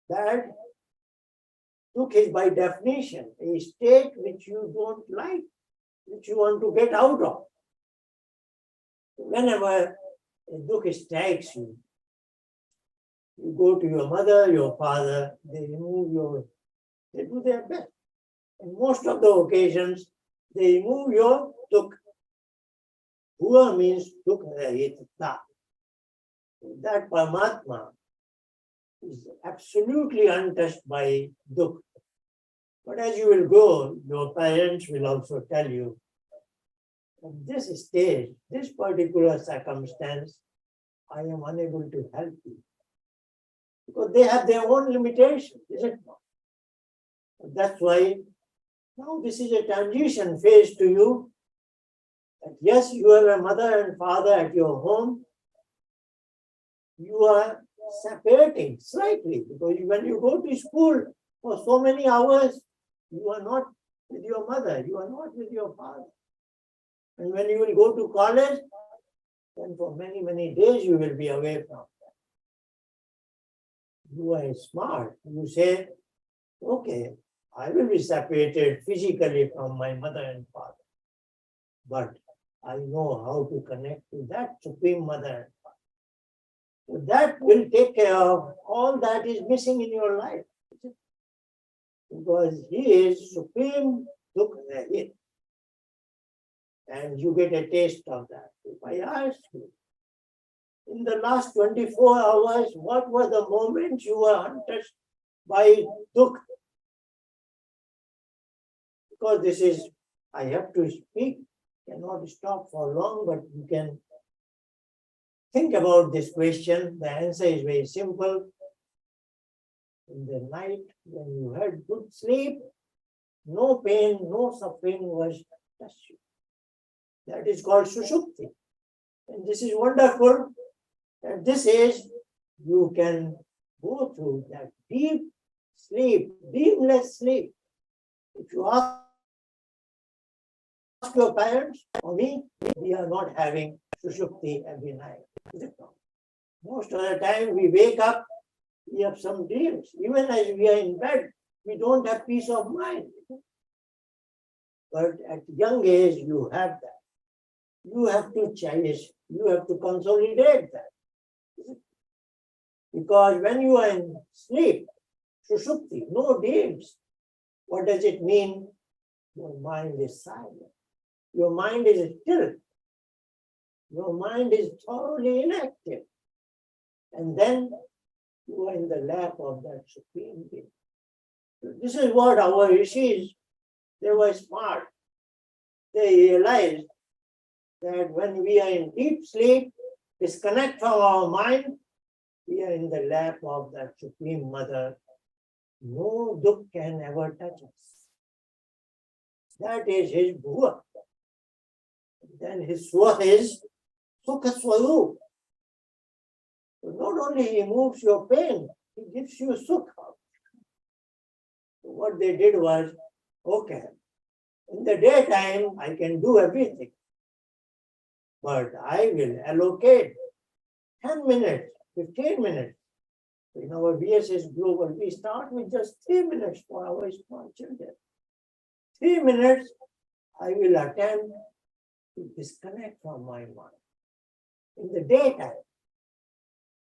A: bad, Dukh is by definition a state which you don't like, which you want to get out of. Whenever a Dukh strikes you, you go to your mother, your father, they do their best. In most of the occasions, they remove your Dukh. Bhuva means Dukh Rahitata. That Paramatma is absolutely untouched by Dukh. But as you will go, your parents will also tell you, at this stage, this particular circumstance, I am unable to help you. Because they have their own limitations, is it not? That's why now this is a transition phase to you. That yes, you are a mother and father at your home. You are separating slightly because when you go to school for so many hours, you are not with your mother, you are not with your father. And when you will go to college, then for many, many days you will be away from them. You are smart. You say, okay, I will be separated physically from my mother and father. But I know how to connect to that Supreme Mother and Father. So that will take care of all that is missing in your life. Because He is Supreme Dukha. And you get a taste of that. If I ask you, in the last 24 hours, what were the moments you were untouched by Dukha? Because this is, I have to speak, cannot stop for long, but you can think about this question. The answer is very simple. In the night, when you had good sleep, no pain, no suffering was touched you. That is called Sushupti. And this is wonderful. At this age, you can go through that deep sleep, dreamless sleep. If you ask your parents or me, we are not having Sushupti every night. Most of the time we wake up, we have some dreams. Even as we are in bed, we don't have peace of mind. But at young age, you have that. You have to cherish, you have to consolidate that. Because when you are in sleep, Sushupti, no dreams, what does it mean? Your mind is silent. Your mind is still. Your mind is thoroughly inactive. And then you are in the lap of that Supreme Being. So this is what our rishis, they were smart. They realized that when we are in deep sleep, disconnect from our mind, we are in the lap of that Supreme Mother. No dukh can ever touch us. That is His bhuva. Then His swa is Sukha Swarup. So not only He removes your pain, He gives you sukha. So what they did was, okay, in the daytime I can do everything, but I will allocate 10 minutes, 15 minutes. In our VSS Global, we start with just 3 minutes for our small children. 3 minutes, I will attempt to disconnect from my mind. In the daytime,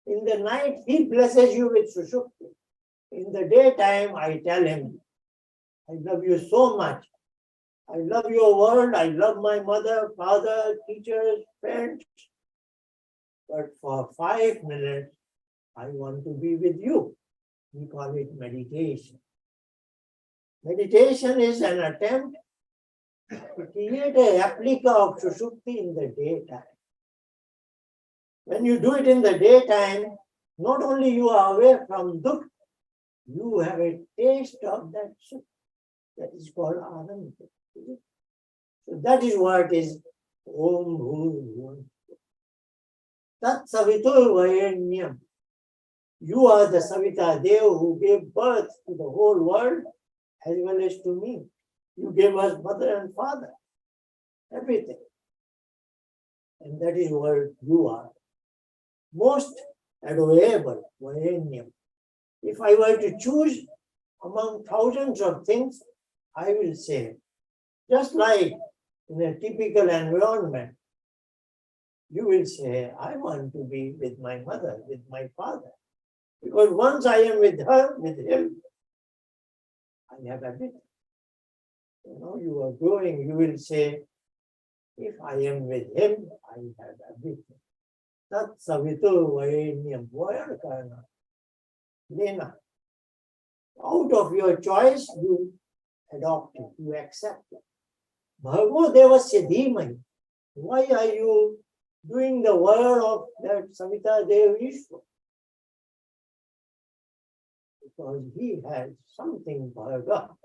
A: in the night, He blesses you with Sushupti. In the daytime, I tell Him, I love you so much. I love your world. I love my mother, father, teachers, friends. But for 5 minutes, I want to be with you. We call it meditation. Meditation is an attempt to create a replica of Sushupti in the daytime. When you do it in the daytime, not only you are away from Dukh, you have a taste of that Sukh. That is called Anand. So that is what is Om Bhu Tat Savitur Varenyam. You are the Savita Dev who gave birth to the whole world as well as to me. You gave us mother and father, everything. And that is what you are. Most adorable, Varenyam. If I were to choose among thousands of things, I will say, just like in a typical environment, you will say, I want to be with my mother, with my father. Because once I am with her, with him, I have everything. You are growing, you will say, if I am with him, I have everything. Tat Savitur Varenyam Vayarkarna. Lena. Out of your choice, you adopt it, you accept it. Bhargo Devasya Dhimai. Why are you doing the word of that Savita Dev Ishwar. Because he had something bharga.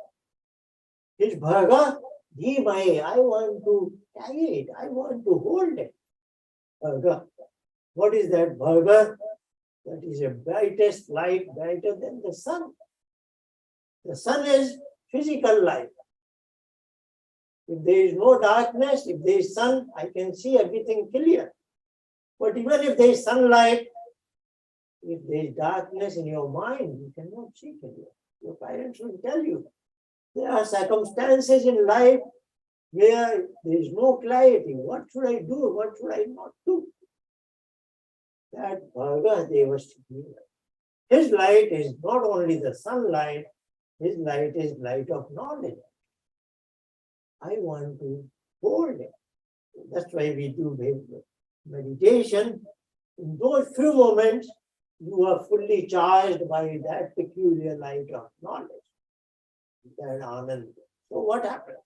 A: His bharga, Dhimai, I want to carry it, I want to hold it. Bharga. What is that bharga? That is a brightest light, brighter than the sun. The sun is physical light. If there is no darkness, if there is sun, I can see everything clear. But even if there is sunlight, if there is darkness in your mind, you cannot see clear. Your parents will tell you. There are circumstances in life where there is no clarity. What should I do? What should I not do? That Bharga Deva Sthiti. His light is not only the sunlight, his light is light of knowledge. I want to hold it. That's why we do meditation. In those few moments, you are fully charged by that peculiar light of knowledge, that Anand. So what happens?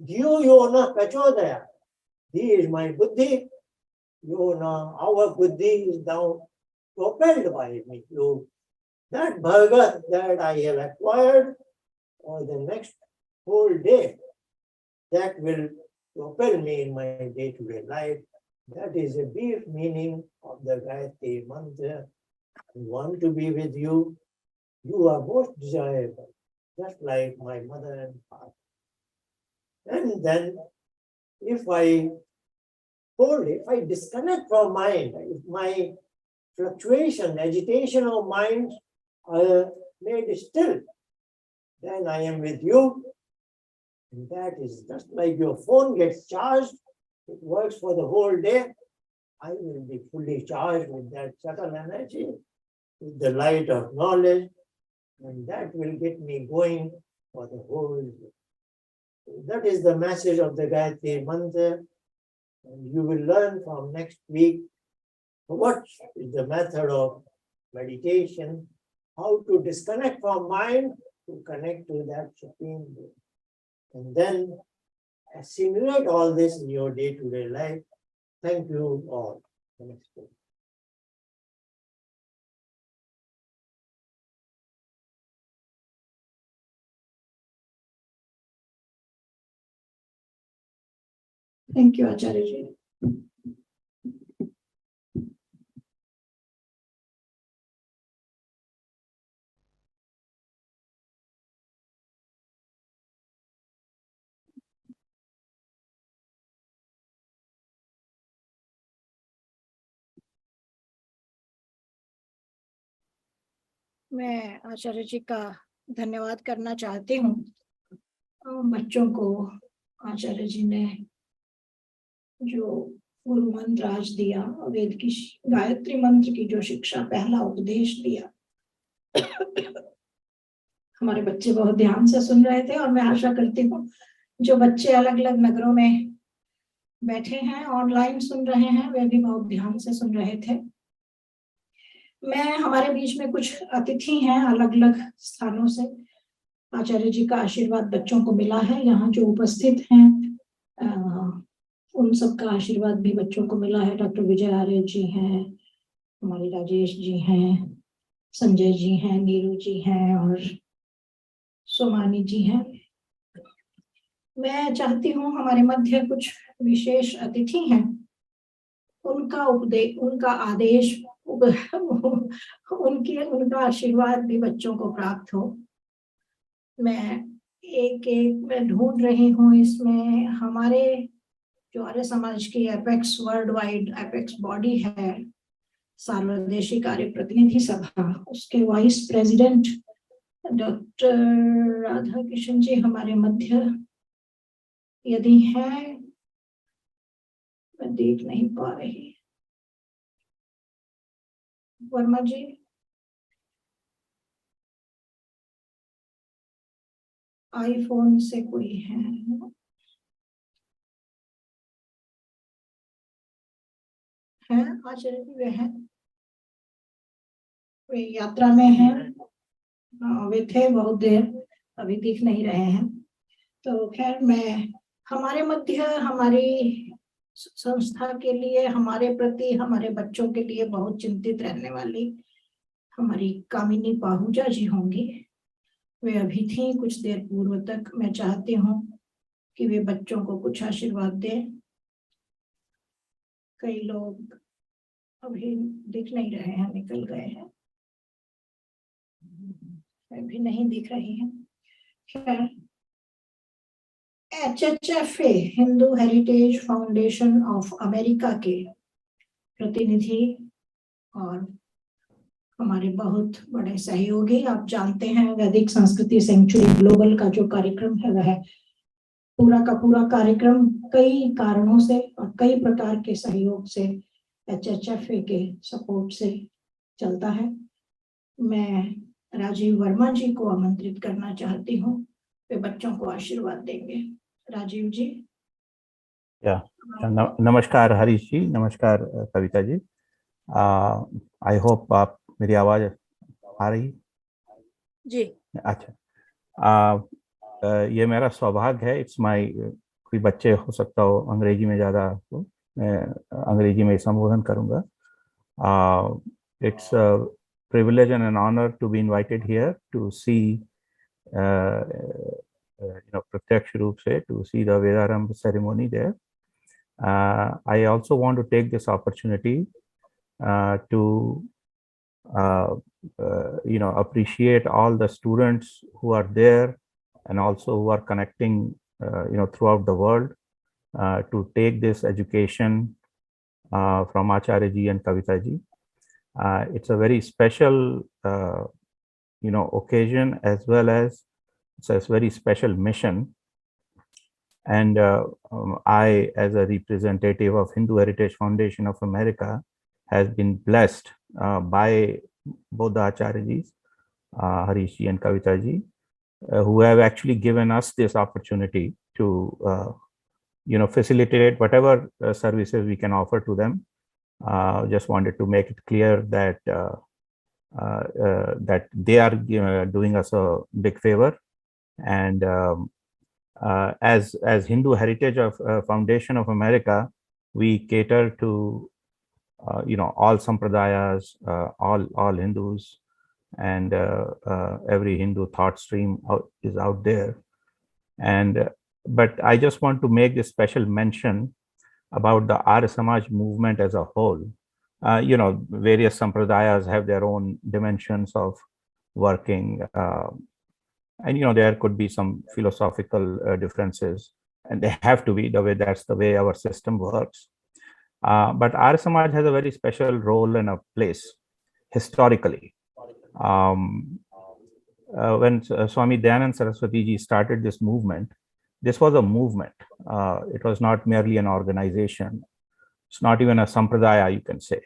A: Dhiyo yona pachodaya. Dhi is my buddhi. Yona, our buddhi is now propelled by me. That bharga that I have acquired for the next whole day, that will propel me in my day-to-day life. That is a brief meaning of the Gayatri mantra. I want to be with you. You are most desirable, just like my mother and father. And then, if I disconnect from mind, if my fluctuation, agitation of mind are made still, then I am with you. And that is just like your phone gets charged, it works for the whole day. I will be fully charged with that subtle energy, with the light of knowledge, and that will get me going for the whole day. That is the message of the Gayatri mantra. And you will learn from next week what is the method of meditation, how to disconnect from mind to connect to that Supreme Being. And then assimilate all this in your day-to-day life. Thank you all. Next week.
D: Thank you, Acharya ji. मैं आचार्य जी का धन्यवाद करना चाहती हूँ। बच्चों को आचार्य जी ने जो गुरु मंत्र आज दिया, वेद की गायत्री मंत्र की जो शिक्षा, पहला उपदेश दिया, हमारे बच्चे बहुत ध्यान से सुन रहे थे। और मैं आशा करती हूँ जो बच्चे अलग अलग नगरों में बैठे हैं, ऑनलाइन सुन रहे हैं, वे भी बहुत ध्यान से सुन रहे थे। मैं हमारे बीच में कुछ अतिथि हैं अलग अलग स्थानों से, आचार्य जी का आशीर्वाद बच्चों को मिला है। यहाँ जो उपस्थित हैं उन सबका आशीर्वाद भी बच्चों को मिला है। डॉक्टर विजय आर्य जी हैं, हमारे राजेश जी हैं, संजय जी हैं, नीरू जी हैं और सोमानी जी हैं। मैं चाहती हूँ हमारे मध्य कुछ विशेष अतिथि हैं, उनका आदेश, उनका आशीर्वाद भी बच्चों को प्राप्त हो। मैं मैं ढूंढ रही हूँ इसमें हमारे जो आर्य समाज की apex worldwide apex body है, सार्वदेशी कार्य प्रतिनिधि सभा, उसके vice president doctor Radha Kishan ji हमारे मध्य यदि हैं, मैं देख नहीं पा रही। वर्मा जी, आईफोन से कोई है? आचार्य जी वे हैं, वे यात्रा में हैं। वे थे बहुत देर, अभी दिख नहीं रहे हैं। तो खैर, मैं हमारे मध्य हमारी संस्था के लिए, हमारे प्रति, हमारे बच्चों के लिए बहुत चिंतित रहने वाली हमारी कामिनी पाहुजा जी होंगी। वे अभी थी कुछ देर पूर्व तक। मैं चाहती हूँ कि वे बच्चों को कुछ आशीर्वाद दें। कई लोग अभी दिख नहीं रहे हैं, निकल गए हैं, अभी नहीं दिख रही हैं। खैर, HHFA Hindu heritage foundation of America के प्रतिनिधि और हमारे बहुत बड़े सहयोगी, आप जानते हैं वैदिक संस्कृति सेंचुरी ग्लोबल का जो कार्यक्रम है वह पूरा का पूरा कार्यक्रम कई कारणों से और कई प्रकार के सहयोग से HHFA के सपोर्ट से चलता है। मैं राजीव वर्मा जी को आमंत्रित करना चाहती हूँ, वे बच्चों को आशीर्वाद देंगे। राजीव जी।
E: नमस्कार हरीश जी, नमस्कार कविता जी। आई होप आप मेरी आवाज आ रही
C: जी।
E: अच्छा। ये मेरा सौभाग्य है। इट्स माय, कोई बच्चे हो सकता हो अंग्रेजी में ज़्यादा, तो मैं अंग्रेजी में संबोधन करूँगा। It's privilege and an honor to be invited here to see प्रत्यक्ष रूप से to see the Vedarambhah ceremony there. I also want to take this opportunity to appreciate all the students who are there and also who are connecting throughout the world to take this education from Acharya ji and Kavita ji. It's a very special occasion, as well as it's a very special mission. And I, as a representative of Hindu Heritage Foundation of America, has been blessed by both the Acharyajis, Harish ji and Kavita ji, who have actually given us this opportunity to facilitate whatever services we can offer to them. Just wanted to make it clear that that they are doing us a big favor. And as Hindu Heritage of Foundation of America, we cater to all sampradayas, all Hindus, and every Hindu thought stream is out there. And but I just want to make this special mention about the aryasamaj movement as a whole. Various sampradayas have their own dimensions of working, and there could be some philosophical differences, and they have to be, that's the way our system works. But aryasamaj has a very special role and a place historically. When Swami Dayanand Saraswati ji started this movement, this was a movement. It was not merely an organization. It's not even a sampradaya, you can say.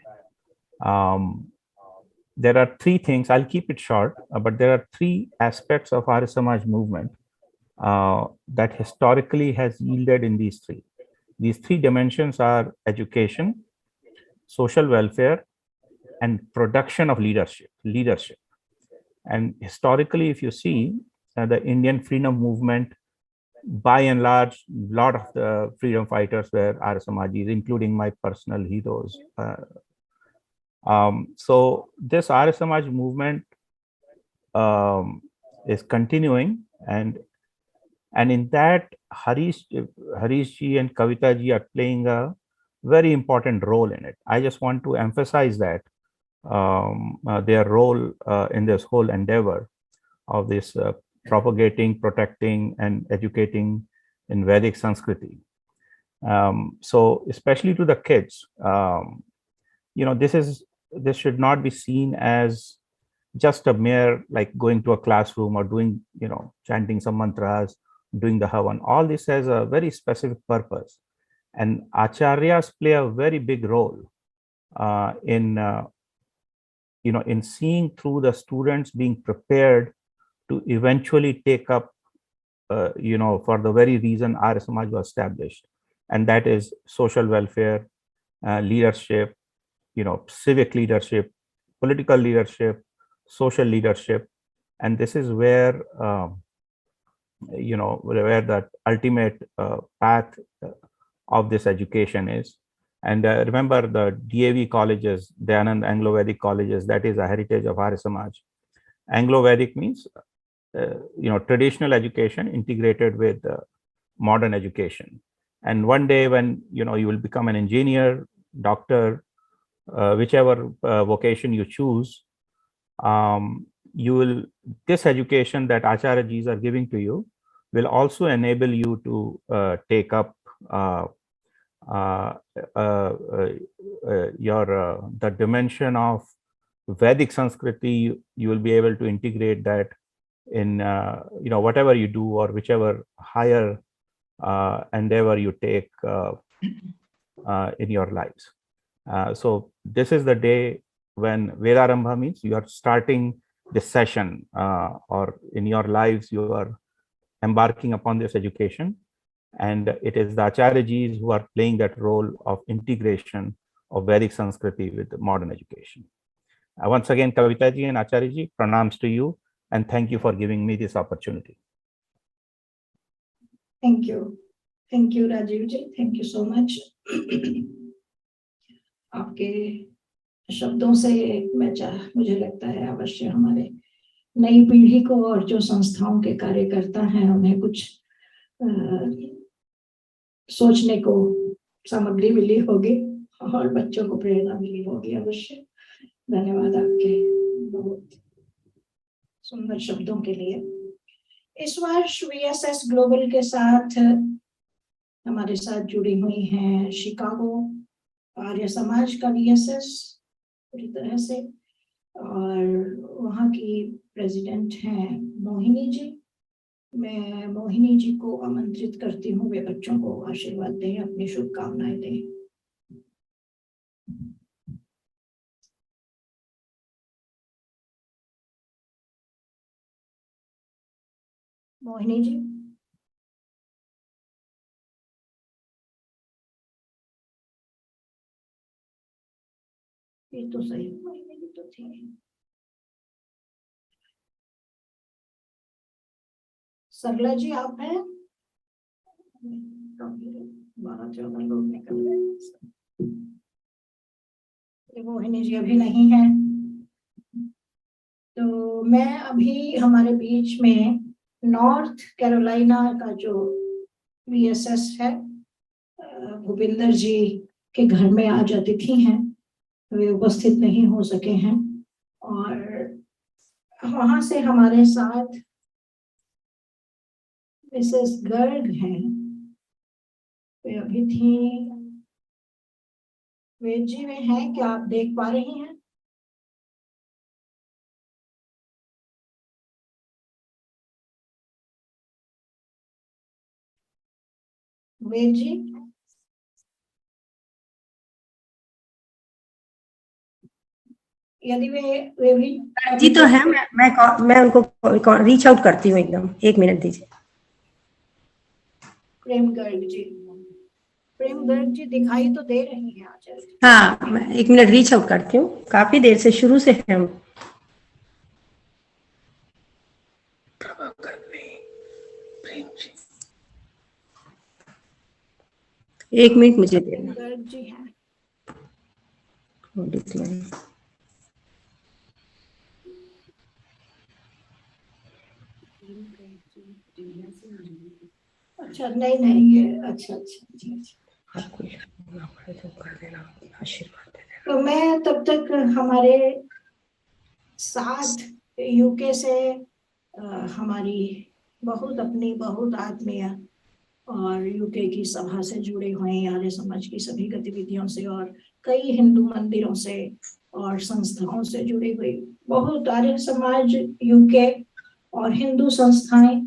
E: There are three things, I'll keep it short, but there are three aspects of aryasamaj movement that historically has yielded in these three. These three dimensions are education, social welfare, and production of leadership. And historically, if you see, the Indian freedom movement, by and large, a lot of the freedom fighters were aryasamajis, including my personal heroes. So this aryasamaj movement is continuing, and in that Harish ji and Kavita ji are playing a very important role in it. I just want to emphasize that their role in this whole endeavor of this propagating, protecting, and educating in Vedic Sanskriti. So especially to the kids, this should not be seen as just a mere like going to a classroom or doing, chanting some mantras, doing the havan. All this has a very specific purpose, and acharyas play a very big role in seeing through the students being prepared to eventually take up, for the very reason aryasamaj was established, and that is social welfare, leadership, civic leadership, political leadership, social leadership. And this is where where the ultimate path of this education is. And remember the DAV colleges, Dayanand Anglo-Vedic colleges, that is a heritage of aryasamaj. Anglo-Vedic means, traditional education integrated with modern education. And one day when, you will become an engineer, doctor, whichever vocation you choose, this education that Acharya-jis are giving to you will also enable you to take up the dimension of Vedic Sanskriti. You will be able to integrate that in whatever you do or whichever higher endeavor you take in your lives. So this is the day when Vedarambha means you are starting this session, or in your lives you are embarking upon this education, and it is the Acharya-jis who are playing that role of integration of Vedic Sanskriti with modern education. Once again, Kavita-ji and Acharya-ji, pranams to you, and thank you for giving me this opportunity.
D: Thank you, Rajiv ji. Thank you so much. आपके शब्दों से मुझे लगता है अवश्य हमारे नई पीढ़ी को और जो संस्थाओं के कार्यकर्ता हैं उन्हें कुछ सोचने को सामग्री मिली होगी और बच्चों को प्रेरणा मिली होगी अवश्य। धन्यवाद आपके बहुत सुंदर शब्दों के लिए। इस वर्ष VSS ग्लोबल के साथ हमारे साथ जुड़ी हुई हैं शिकागो आर्य समाज का VSS पूरी तरह से, और वहाँ की प्रेसिडेंट हैं मोहिनी जी। मैं मोहिनी जी को आमंत्रित करती हूँ, वे बच्चों को आशीर्वाद दें, अपनी शुभकामनाएं दें। मोहिनी जी। ये तो सही, मोहिनी जी तो थी। सरला जी आप हैं? 12-14 लोग निकल गए। मोहिनी जी अभी नहीं है, तो मैं अभी हमारे बीच में नॉर्थ कैरोलिना का जो VSS है, भूपिंदर जी के घर में आज अतिथि हैं, वे उपस्थित नहीं हो सके हैं, और वहां से हमारे साथ मिसेस गर्ग हैं, वे अभी थी। वेद जी वे हैं, क्या आप देख पा रही हैं? वेद जी, यदि वे भी
F: जी तो है, मैं उनको रीच आउट करती हूँ एकदम। 1 मिनट दीजिए।
D: प्रेम गर्ग जी दिखाई तो दे रही हैं आचार्य?
F: हाँ, मैं 1 मिनट रीच आउट करती हूँ। काफी देर से शुरू से है हम। एक मिनट मुझे देना।
D: गर्ग जी हैं। अच्छा, नहीं ये अच्छा।
F: आपको कर देना, आशीर्वाद दे देना।
D: तो मैं तब तक हमारे साथ यूके से हमारी बहुत आत्मीय और यूके की सभा से जुड़े हुए आर्य समाज की सभी गतिविधियों से और कई हिंदू मंदिरों से और संस्थाओं से जुड़ी हुई बहुत आर्य समाज, यूके और हिंदू संस्थाएं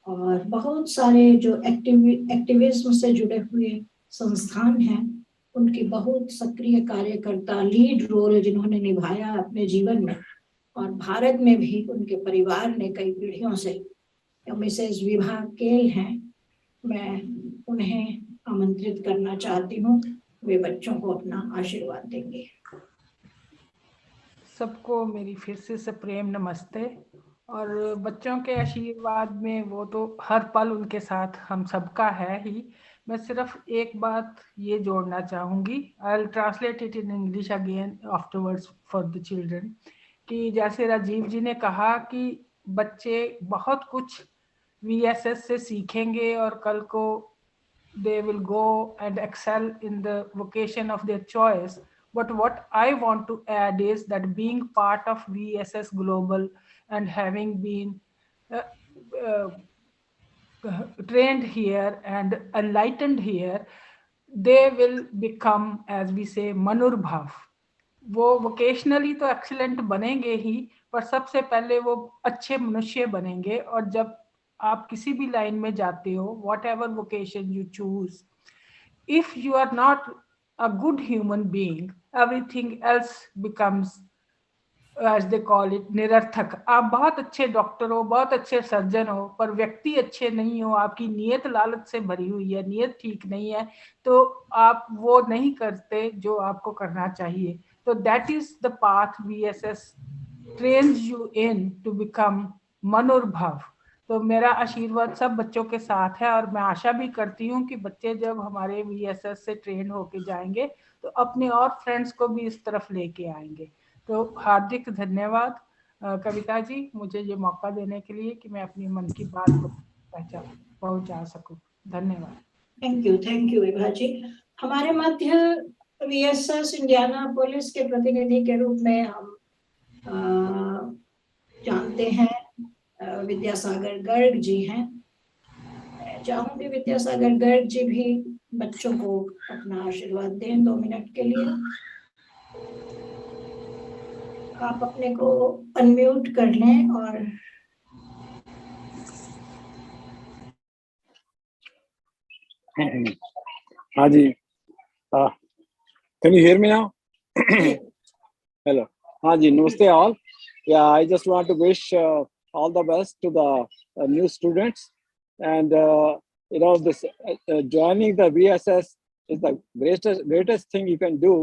D: और बहुत सारे जो एक्टिविज्म से जुड़े हुए संस्थान हैं, उनकी बहुत सक्रिय कार्यकर्ता, लीड रोल जिन्होंने निभाया अपने जीवन में, और भारत में भी उनके परिवार ने कई पीढ़ियों से, मिसेस विभा केल हैं, मैं उन्हें आमंत्रित करना चाहती हूँ। वे बच्चों को अपना आशीर्वाद देंगे।
G: सबको मेरी फिर से प्रेम नमस्ते। और बच्चों के आशीर्वाद में वो तो हर पल उनके साथ हम सबका है ही, मैं सिर्फ एक बात ये जोड़ना चाहूँगी, I will translate it in English again afterwards for the children, कि जैसे राजीव जी ने कहा कि बच्चे बहुत कुछ VSS से सीखेंगे और कल को they will go and excel in the vocation of their choice. But what I want to add is that being part of VSS Global and having been trained here and enlightened here, they will become, as we say, Manurbhav. वो vocationally तो excellent बनेंगे ही, पर सबसे पहले वो अच्छे मनुष्य बनेंगे। और जब आप किसी भी लाइन में जाते हो, whatever vocation you choose, if you are not a good human being, everything else becomes as they call it निरर्थक। आप बहुत अच्छे डॉक्टर हो, बहुत अच्छे सर्जन हो, पर व्यक्ति अच्छे नहीं हो, आपकी नीयत लालच से भरी हुई है, नीयत ठीक नहीं है, तो आप वो नहीं करते जो आपको करना चाहिए। तो that is the path VSS trains you in to become मनोरभव। तो मेरा आशीर्वाद सब बच्चों के साथ है, और मैं आशा भी करती हूँ कि बच्चे जब हमारे VSS से ट्रेन होके जाएंगे तो अपने और फ्रेंड्स को भी इस तरफ लेके आएंगे। तो हार्दिक धन्यवाद कविता जी, मुझे ये मौका देने के लिए कि मैं अपनी मन की बात को पहुंचा सकूं। धन्यवाद।
D: थैंक यू विभा जी। हमारे मध्य VSS इंडियानापोलिस के प्रतिनिधि के रूप में हम जानते हैं विद्यासागर गर्ग जी हैं। मैं चाहूंगी विद्यासागर गर्ग जी भी बच्चों को अपना आशीर्वाद दें 2 मिनट के लिए। आप अपने को अनम्यूट कर लें और
H: हाँ जी, can you hear me now? Hello, हाँ जी, नमस्ते all. Yeah, I just want to wish all the best to the new students, and this joining the VSS is the greatest thing you can do.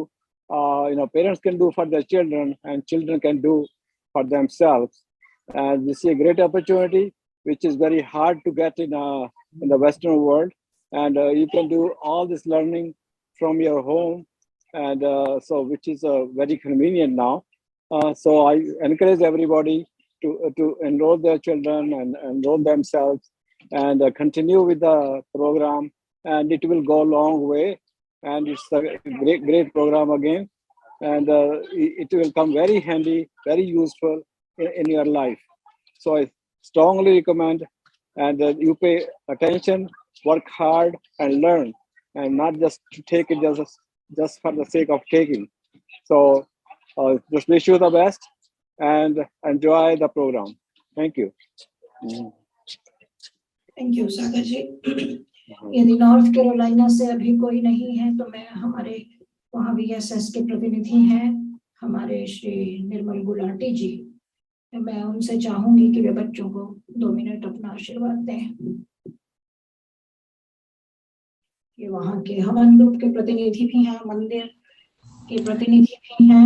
H: Parents can do for their children, and children can do for themselves. And we see a great opportunity, which is very hard to get in the Western world. And you can do all this learning from your home, and so which is very convenient now. So I encourage everybody to enroll their children and enroll themselves and continue with the program, and it will go a long way. And it's a great program again, and it will come very handy, very useful in your life. So I strongly recommend, and you pay attention, work hard, and learn, and not just to take it just for the sake of taking. So just wish you the best and enjoy the program. Thank you.
D: Thank you Sagar ji. यदि North Carolina से अभी कोई नहीं है तो मैं हमारे वहाँ VSS के प्रतिनिधि हैं हमारे श्री निर्मल गुलाटी जी, मैं उनसे चाहूंगी कि वे बच्चों को 2 मिनट अपना आशीर्वाद दें। ये वहाँ के हवन ग्रुप के प्रतिनिधि भी हैं, मंदिर के प्रतिनिधि भी हैं।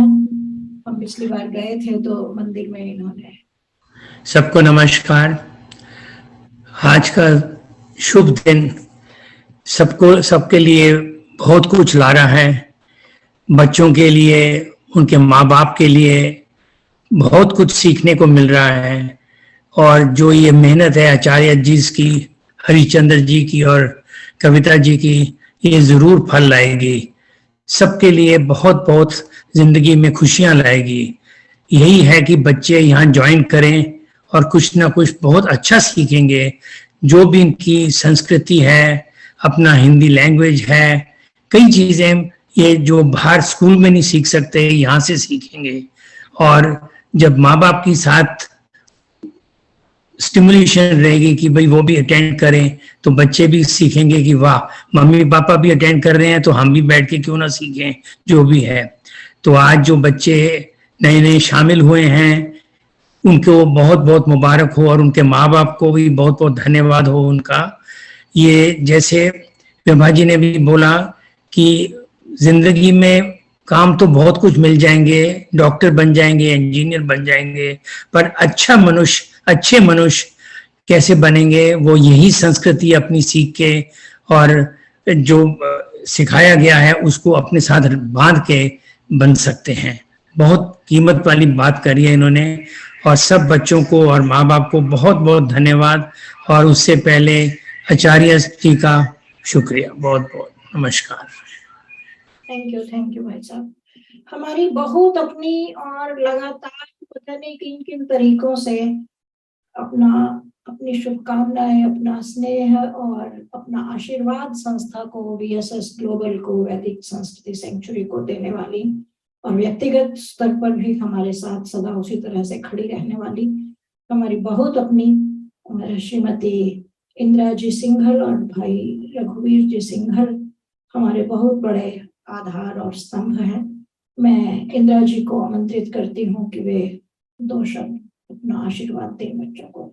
D: हम पिछली बार गए थे तो मंदिर में इन्होंने।
I: सबको नमस्कार। आज का शुभ दिन सबके लिए बहुत कुछ ला रहा है। बच्चों के लिए, उनके माँ बाप के लिए बहुत कुछ सीखने को मिल रहा है। और जो ये मेहनत है आचार्य जी की, हरिचंद्र जी की और कविता जी की, ये जरूर फल लाएगी। सबके लिए बहुत बहुत जिंदगी में खुशियां लाएगी। यही है कि बच्चे यहाँ ज्वाइन करें और कुछ ना कुछ बहुत अच्छा सीखेंगे। जो भी इनकी संस्कृति है, अपना हिंदी लैंग्वेज है, कई चीजें ये जो बाहर स्कूल में नहीं सीख सकते, यहाँ से सीखेंगे। और जब माँ बाप के साथ स्टिमुलेशन रहेगी कि भाई वो भी अटेंड करें, तो बच्चे भी सीखेंगे कि वाह, मम्मी पापा भी अटेंड कर रहे हैं तो हम भी बैठ के क्यों ना सीखें, जो भी है। तो आज जो बच्चे नए शामिल हुए हैं उनको बहुत बहुत मुबारक हो, और उनके माँ बाप को भी बहुत बहुत धन्यवाद हो उनका। ये जैसे विभा जी ने भी बोला कि जिंदगी में काम तो बहुत कुछ मिल जाएंगे, डॉक्टर बन जाएंगे, इंजीनियर बन जाएंगे, पर अच्छे मनुष्य कैसे बनेंगे, वो यही संस्कृति अपनी सीख के और जो सिखाया गया है उसको अपने साथ बांध के बन सकते हैं। बहुत कीमत वाली बात करी है इन्होंने, और सब बच्चों को और माँ बाप को बहुत बहुत धन्यवाद, और उससे पहले आचार्य जी का शुक्रिया, बहुत बहुत नमस्कार।
D: थैंक यू भाई साहब। हमारी बहुत अपनी और लगातार पता नहीं किन किन तरीकों से अपनी शुभकामनाएं, अपना स्नेह और अपना आशीर्वाद संस्था को, VSS ग्लोबल को, वैदिक संस्कृति सेंचुरी को देने वाली, और व्यक्तिगत स्तर पर भी हमारे साथ सदा उसी तरह से खड़ी रहने वाली हमारी बहुत अपनी श्रीमती इंदिरा जी सिंघल और भाई रघुवीर जी सिंघल हमारे बहुत बड़े आधार और स्तंभ हैं। मैं इंदिरा जी को आमंत्रित करती हूँ कि वे 2 शब्द अपना आशीर्वाद दें बच्चों को।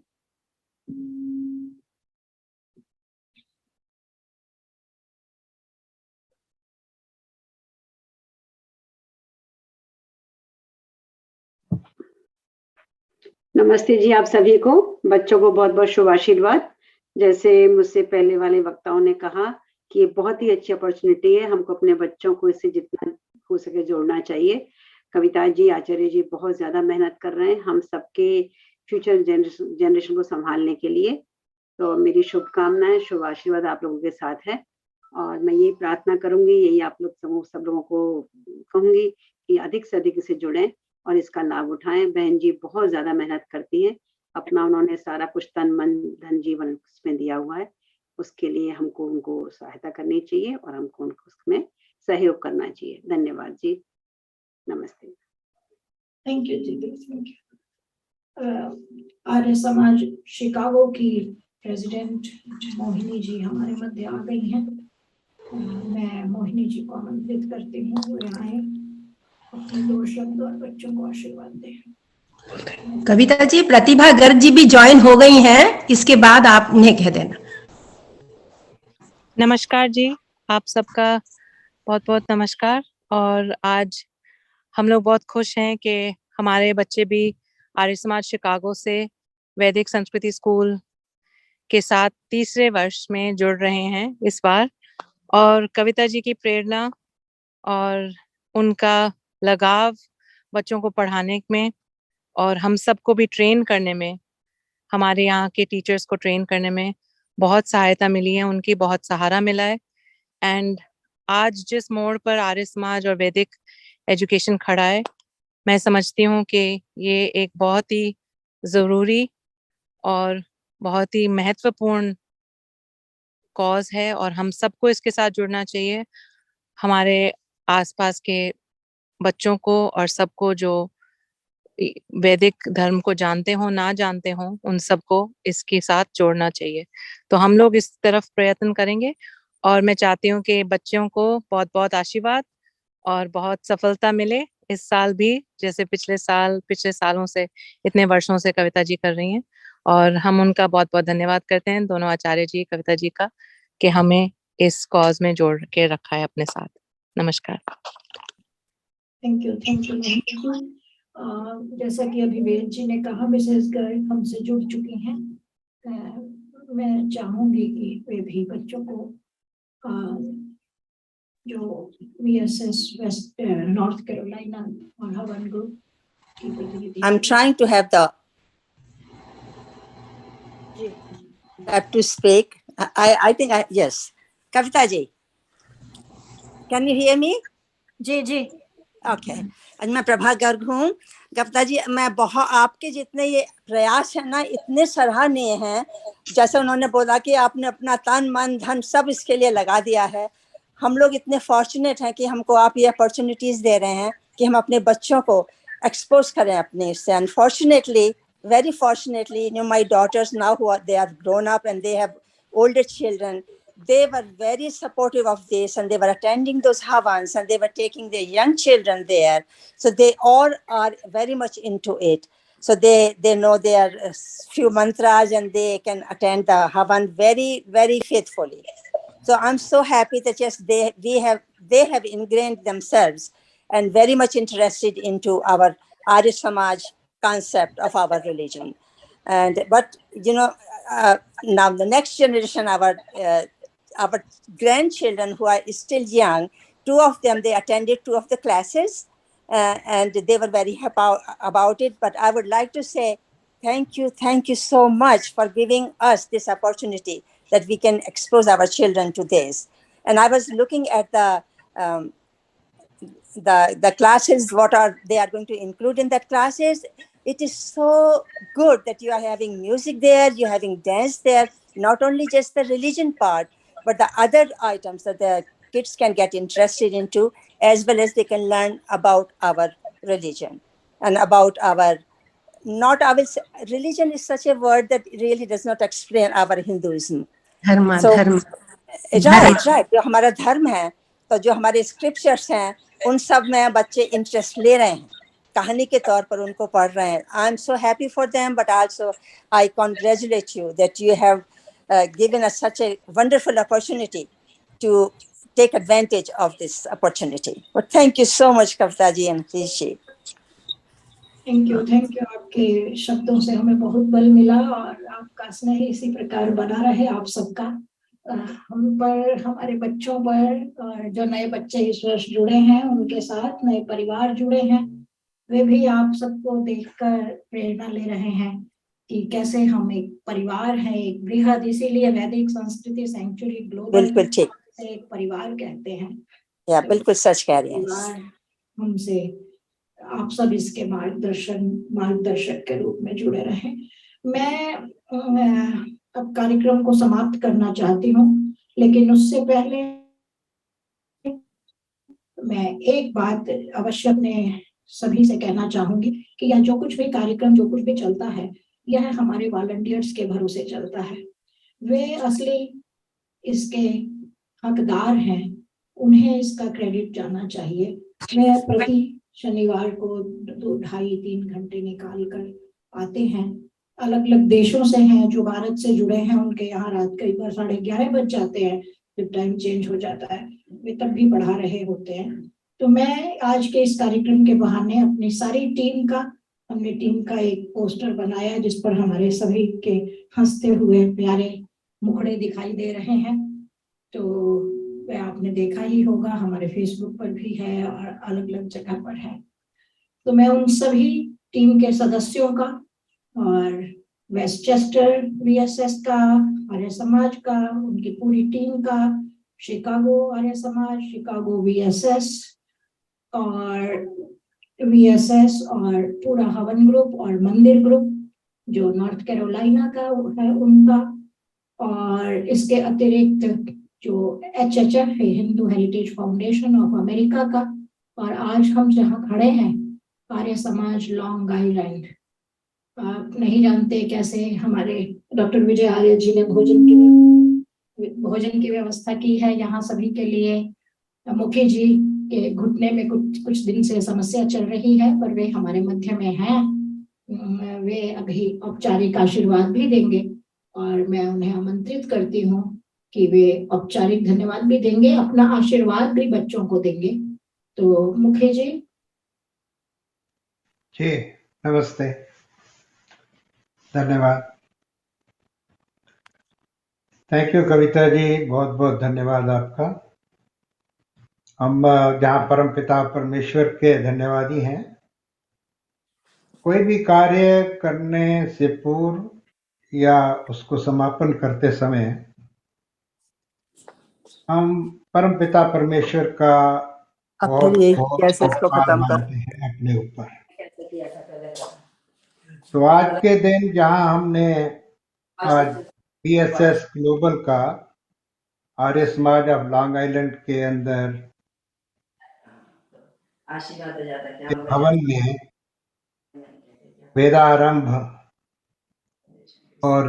J: नमस्ते जी आप सभी को। बच्चों को बहुत बहुत शुभ आशीर्वाद। जैसे मुझसे पहले वाले वक्ताओं ने कहा कि ये बहुत ही अच्छी अपॉर्चुनिटी है, हमको अपने बच्चों को इससे जितना हो सके जोड़ना चाहिए। कविता जी, आचार्य जी बहुत ज्यादा मेहनत कर रहे हैं हम सबके फ्यूचर जनरेशन को संभालने के लिए। तो मेरी शुभकामनाएं, शुभ आशीर्वाद आप लोगों के साथ है, और मैं यही प्रार्थना करूंगी, यही आप लोग सब लोगों को कहूंगी कि अधिक से अधिक इसे जुड़ें और इसका लाभ उठाएं। बहन जी बहुत ज्यादा मेहनत करती हैं, अपना उन्होंने सारा कुछ तन मन धन जीवन उसमें दिया हुआ है, उसके लिए हमको उनको सहायता करनी चाहिए और हमको उनको उसमें सहयोग करना चाहिए। धन्यवाद जी, नमस्ते।
D: थैंक यू जी, thank you. Arya Samaj Chicago की प्रेसिडेंट मोहिनी जी हमारे मध्य आ गई हैं। मैं मोहिनी जी को आमंत्रित करती हूँ वे आए, अपने 2 शब्द और बच्चों को आशीर्वाद दें।
F: कविता जी, प्रतिभा गर्ग जी भी ज्वाइन हो गई हैं, इसके बाद आप उन्हें कह देना।
K: नमस्कार जी, आप सबका बहुत बहुत नमस्कार। और आज हम लोग बहुत खुश हैं कि हमारे बच्चे भी आर्य समाज शिकागो से वैदिक संस्कृति स्कूल के साथ 3रे वर्ष में जुड़ रहे हैं इस बार। और कविता जी की प्रेरणा और उनका लगाव बच्चों को पढ़ाने में और हम सबको भी ट्रेन करने में, हमारे यहाँ के टीचर्स को ट्रेन करने में बहुत सहायता मिली है, उनकी बहुत सहारा मिला है। एंड आज जिस मोड़ पर आर्य समाज और वैदिक एजुकेशन खड़ा है, मैं समझती हूँ कि ये एक बहुत ही ज़रूरी और बहुत ही महत्वपूर्ण कॉज है और हम सबको इसके साथ जुड़ना चाहिए। हमारे आसपास के बच्चों को और सबको जो वैदिक धर्म को जानते हो ना जानते हो, उन सबको इसके साथ जोड़ना चाहिए। तो हम लोग इस तरफ प्रयत्न करेंगे और मैं चाहती हूँ कि बच्चों को बहुत बहुत आशीर्वाद और बहुत सफलता मिले इस साल भी, जैसे पिछले सालों से, इतने वर्षों से कविता जी कर रही हैं। और हम उनका बहुत बहुत धन्यवाद करते हैं, दोनों आचार्य जी, कविता जी का, कि हमें इस कॉज में जोड़ के रखा है अपने साथ। नमस्कार।
D: थैंक यू जैसा कि अभी वेद जी ने कहा, मिसेस गर्ग हमसे जुड़ चुकी हैं। मैं चाहूंगी कि वे भी बच्चों को जो VSS वेस्ट नॉर्थ कैरोलिना और हवन ग्रुप की गतिविधि,
L: I'm trying to have to speak. I think yes. Kavita ji, can you hear me?
F: Ji.
L: Okay. आज मैं प्रभा गर्ग हूँ। कविता जी, मैं बहुत आपके जितने ये प्रयास है ना, इतने सराहनीय हैं। जैसे उन्होंने बोला कि आपने अपना तन मन धन सब इसके लिए लगा दिया है। हम लोग इतने फॉर्चुनेट हैं कि हमको आप ये अपॉर्चुनिटीज दे रहे हैं कि हम अपने बच्चों को एक्सपोज करें अपने इससे। Unfortunately, very fortunately, my daughters now they are grown up and they have older children. They were very supportive of this, and they were attending those havans, and they were taking their young children there. So they all are very much into it. So they know their few mantras, and they can attend the havan very, very faithfully. So I'm so happy that yes, they have ingrained themselves and very much interested into our Arya Samaj concept of our religion. But now the next generation, our our grandchildren who are still young, two of them, they attended two of the classes, and they were very happy about it. But I would like to say thank you so much for giving us this opportunity that we can expose our children to this. And I was looking at the classes, what are they are going to include in that classes. It is so good that you are having music there, you're having dance there, not only just the religion part, but the other items that the kids can get interested into, as well as they can learn about our religion and about our, not our religion is such a word that really does not explain our Hinduism.
F: धर्म
L: So
F: धर्म
L: right जो हमारा धर्म है, तो जो हमारे scriptures हैं उन सब में बच्चे इंटरेस्ट ले रहे हैं, कहानी के तौर पर उनको पढ़ रहे हैं. I am so happy for them, but also I congratulate you that you have given us such a wonderful opportunity to take advantage of this opportunity. But thank you so much, Kavita ji and Harish ji.
D: Thank you आपके शब्दों से हमें बहुत बल मिला और आपका स्नेह इसी प्रकार बना रहे आप सबका हम पर, हमारे बच्चों पर, और जो नए बच्चे इस वर्ष जुड़े हैं उनके साथ नए परिवार जुड़े हैं, वे भी आप सबको देखकर प्रेरणा ले रहे हैं कि कैसे हम एक परिवार है, एक बृहद, इसीलिए वैदिक संस्कृति सेंचुरी ग्लोबल
L: बिल्कुल
D: से एक परिवार कहते हैं.
L: या बिल्कुल सच कह रहे हैं.
D: हमसे आप सब इसके मार्गदर्शक के रूप में जुड़े रहें. मैं अब कार्यक्रम को समाप्त करना चाहती हूँ, लेकिन उससे पहले मैं एक बात अवश्य अपने सभी से कहना चाहूंगी कि यह जो कुछ भी कार्यक्रम, जो कुछ भी चलता है, यह हमारे वॉलंटियर्स के भरोसे चलता है. वे असली इसके हकदार हैं, उन्हें इसका क्रेडिट जाना चाहिए. वे प्रति शनिवार को 2-2.5-3 घंटे निकाल कर आते हैं. अलग अलग देशों से हैं, जो भारत से जुड़े हैं, उनके यहाँ रात कई बार 11:30 बज जाते हैं जब टाइम चेंज हो जाता है, वे तब भी पढ़ा रहे होते हैं. तो मैं आज के इस कार्यक्रम के बहाने अपनी सारी हमने टीम का एक पोस्टर बनाया जिस पर हमारे सभी के हंसते हुए प्यारे मुखड़े दिखाई दे रहे हैं. तो वह आपने देखा ही होगा, हमारे फेसबुक पर भी है और अलग अलग जगह पर है. तो मैं उन सभी टीम के सदस्यों का और वेस्टचेस्टर वीएसएस का, आर्य समाज का, उनकी पूरी टीम का, शिकागो आर्य समाज, शिकागो वीएसएस और पूरा हवन ग्रुप और मंदिर ग्रुप जो नॉर्थ कैरोलिना का है उनका, और इसके अतिरिक्त जो HHF है, Hindu heritage foundation of America का, और आज हम जहाँ खड़े हैं आर्य समाज लॉन्ग आइलैंड. आप नहीं जानते कैसे हमारे डॉक्टर विजय आर्य जी ने भोजन की व्यवस्था की है यहाँ सभी के लिए. मुखी जी के घुटने में कुछ दिन से समस्या चल रही है, पर वे हमारे मध्य में हैं. वे अभी औपचारिक आशीर्वाद भी देंगे और मैं उन्हें आमंत्रित करती हूँ कि वे औपचारिक धन्यवाद भी देंगे, अपना आशीर्वाद भी बच्चों को देंगे. तो मुखी जी.
M: नमस्ते, धन्यवाद. थैंक यू कविता जी, बहुत बहुत धन्यवाद आपका. हम जहाँ परम पिता परमेश्वर के धन्यवादी हैं, कोई भी कार्य करने से पूर्व या उसको समापन करते समय हम परम पिता परमेश्वर का बहुत आभार मानते हैं अपने ऊपर. तो आज के दिन जहाँ हमने आज BSS ग्लोबल का Arya Samaj of long island के अंदर भवन में वेदारंभ और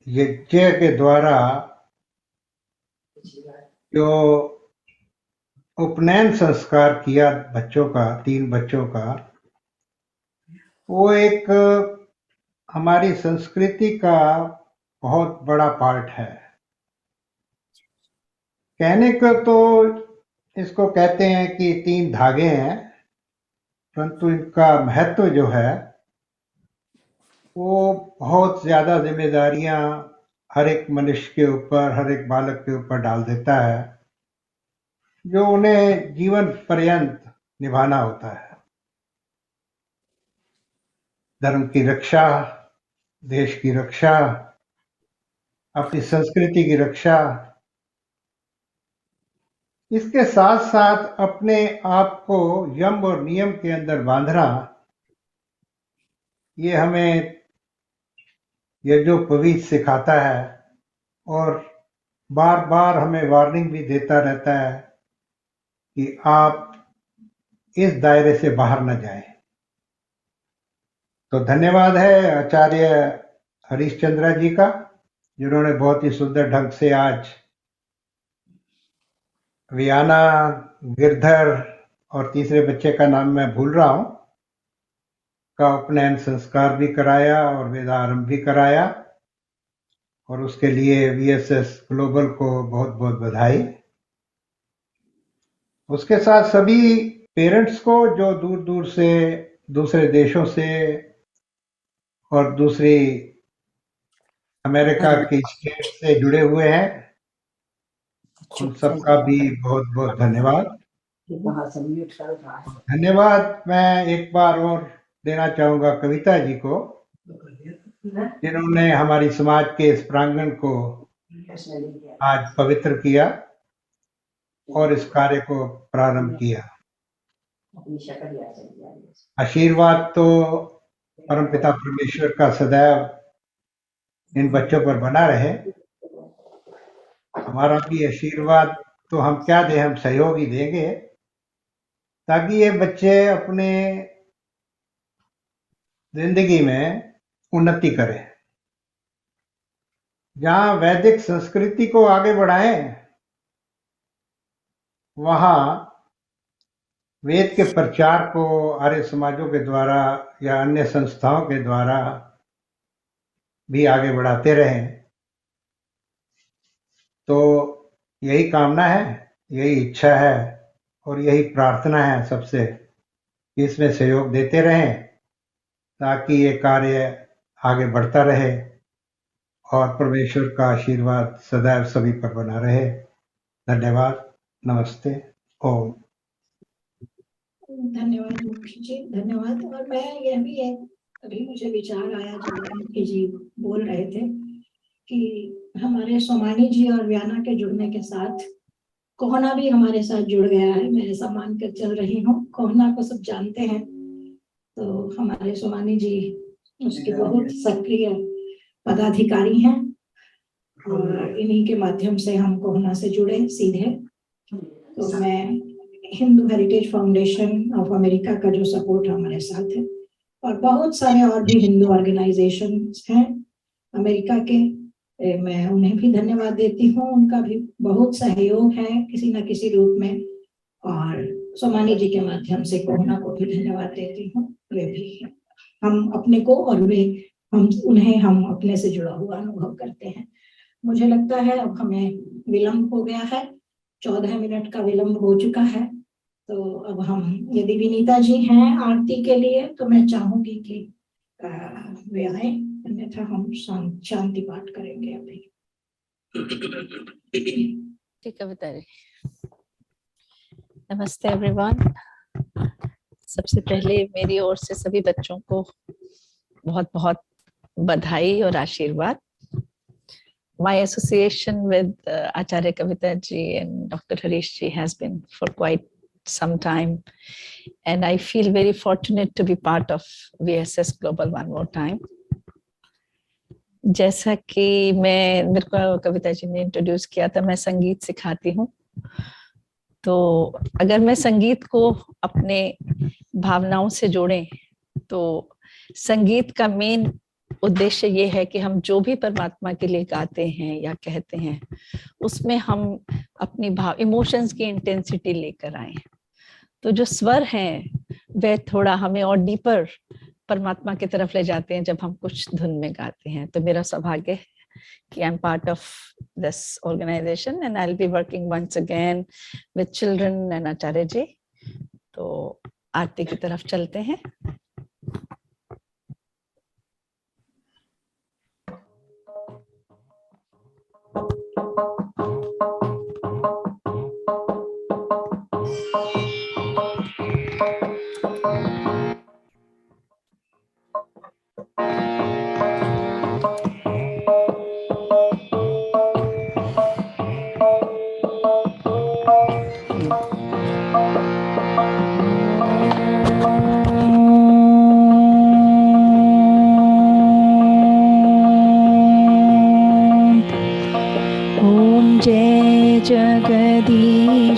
M: यज्ञ के द्वारा जो उपनयन संस्कार किया बच्चों का, 3 बच्चों का, वो एक हमारी संस्कृति का बहुत बड़ा पार्ट है. कहने को तो इसको कहते हैं कि 3 धागे हैं, परंतु इनका महत्व जो है वो बहुत ज्यादा जिम्मेदारियां हर एक मनुष्य के ऊपर, हर एक बालक के ऊपर डाल देता है, जो उन्हें जीवन पर्यंत निभाना होता है। धर्म की रक्षा, देश की रक्षा, अपनी संस्कृति की रक्षा, इसके साथ साथ अपने आप को यम और नियम के अंदर बांधना, ये हमें यज्ञोपवीत सिखाता है और बार बार हमें वार्निंग भी देता रहता है कि आप इस दायरे से बाहर न जाएं। तो धन्यवाद है आचार्य हरीश चंद्रा जी का, जिन्होंने बहुत ही सुंदर ढंग से आज वियाना, गिरधर और तीसरे बच्चे का नाम मैं भूल रहा हूं, का उपनयन संस्कार भी कराया और वेदारंभ भी कराया, और उसके लिए वीएसएस ग्लोबल को बहुत बहुत बधाई। उसके साथ सभी पेरेंट्स को जो दूर दूर से, दूसरे देशों से और दूसरी अमेरिका की स्टेट से जुड़े हुए हैं, उन सबका भी बहुत बहुत धन्यवाद। धन्यवाद मैं एक बार और देना चाहूंगा कविता जी को, जिन्होंने हमारी समाज के इस प्रांगण को आज पवित्र किया और इस कार्य को प्रारंभ किया। आशीर्वाद तो परमपिता परमेश्वर का सदैव इन बच्चों पर बना रहे। हमारा भी आशीर्वाद तो हम क्या दें, हम सहयोग ही देंगे, ताकि ये बच्चे अपने जिंदगी में उन्नति करें, जहां वैदिक संस्कृति को आगे बढ़ाएं, वहां वेद के प्रचार को आर्य समाजों के द्वारा या अन्य संस्थाओं के द्वारा भी आगे बढ़ाते रहें। तो यही कामना है, यही इच्छा है और यही प्रार्थना है सबसे, कि इसमें सहयोग देते रहें, ताकि ये कार्य आगे बढ़ता रहे और परमेश्वर का आशीर्वाद सदैव सभी पर बना रहे। धन्यवाद, नमस्ते, ओम।
D: धन्यवाद मुखी जी, धन्यवाद। और मैं यह भी है, अभी मुझे विचार आया जब मुखी जी बोल रहे थे कि हमारे सोमानी जी और व्याना के जुड़ने के साथ कोहना भी हमारे साथ जुड़ गया है। मैं ऐसा मानकर चल रही हूँ, कोहना को सब जानते हैं, तो हमारे सोमानी जी उसके बहुत सक्रिय पदाधिकारी हैं और इन्हीं के माध्यम से हम कोहना से जुड़े सीधे। तो मैं Hindu heritage foundation of America का जो सपोर्ट हमारे साथ है, और बहुत सारे और भी हिंदू ऑर्गेनाइजेशंस हैं अमेरिका के, मैं उन्हें भी धन्यवाद देती हूँ। उनका भी बहुत सहयोग है किसी न किसी रूप में, और सोमानी जी के माध्यम से कोहना को भी धन्यवाद देती हूँ। वे भी हम अपने को और वे हम उन्हें हम अपने से जुड़ा हुआ अनुभव करते हैं। मुझे लगता है अब हमें विलंब हो गया है, 14 मिनट का विलंब हो चुका है। तो अब हम, यदि विनीता जी हैं आरती के लिए, तो मैं चाहूंगी कि वे आए, अन्यथा हम शांति पाठ करेंगे अभी।
C: ठीक है, बता रही। नमस्ते एवरीवन। सबसे पहले मेरी ओर से सभी बच्चों को बहुत बहुत बधाई और आशीर्वाद। My association with Acharya Kavita ji and Dr. Harish ji has been for quite some time, and I feel very fortunate to be part of VSS Global one more time. जैसा कि मेरे को कविता जी ने इंट्रोड्यूस किया था, मैं संगीत सिखाती हूँ। तो अगर मैं संगीत को अपने भावनाओं से जोड़ें, तो संगीत का मेन उद्देश्य ये है कि हम जो भी परमात्मा के लिए गाते हैं या कहते हैं, उसमें हम अपनी इमोशंस की इंटेंसिटी लेकर आए। तो जो स्वर हैं वह थोड़ा हमें और डीपर परमात्मा की तरफ ले जाते हैं जब हम कुछ धुन में गाते हैं। तो मेरा सौभाग्य है कि I am part of this organisation and I will be working once again with children and Acharya ji. तो आरती की तरफ चलते हैं।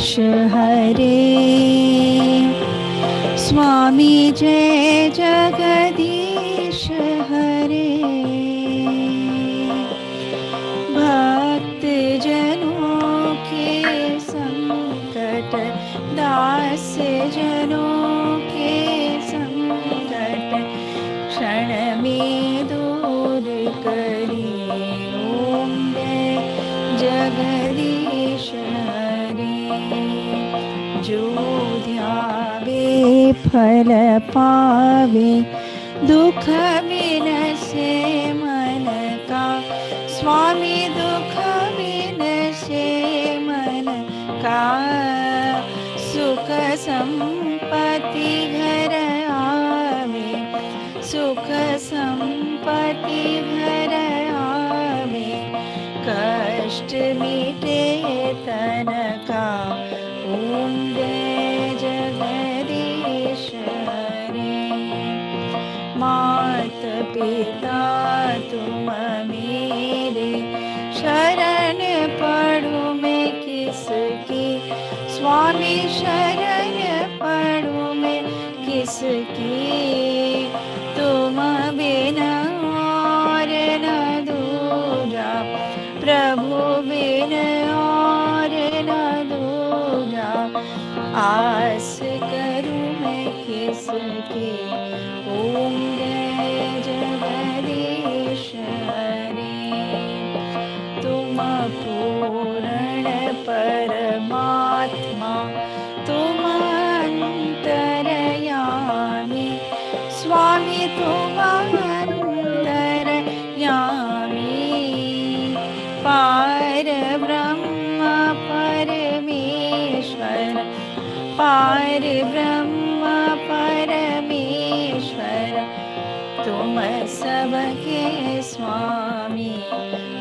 N: जगदीश हरे, स्वामी जय जगदीश हरे। भक्त जनों के संकट, दास जनों के संकट, क्षण में दूर करिए। ओम जय जगदीश हरे। जो ध्यावे फल पावे, दुख बिनसे मन का। स्वामी दुख बिनसे मन का, सुख संपत्ति घर आवे, सुख संपत्ति घर आवे, कष्ट मिटे तन का। ओम जय जगदीश हरे। मात पिता तुम मेरे, शरण पढ़ूं मैं किसकी। स्वामी शरण पढ़ूं मैं किसकी। तुम बिना और न दूजा, प्रभु बिन और न दूजा। आस करूं मैं किसकी। ओम जय जगदीश हरे। तुम पूर्ण परमात्मा, तुम अंतरयामी। स्वामी तुम अंतरयामी। पार ब्रह्म परमेश्वर, पार ब्रह्म परमेश्वर, तुम सबके स्वामी।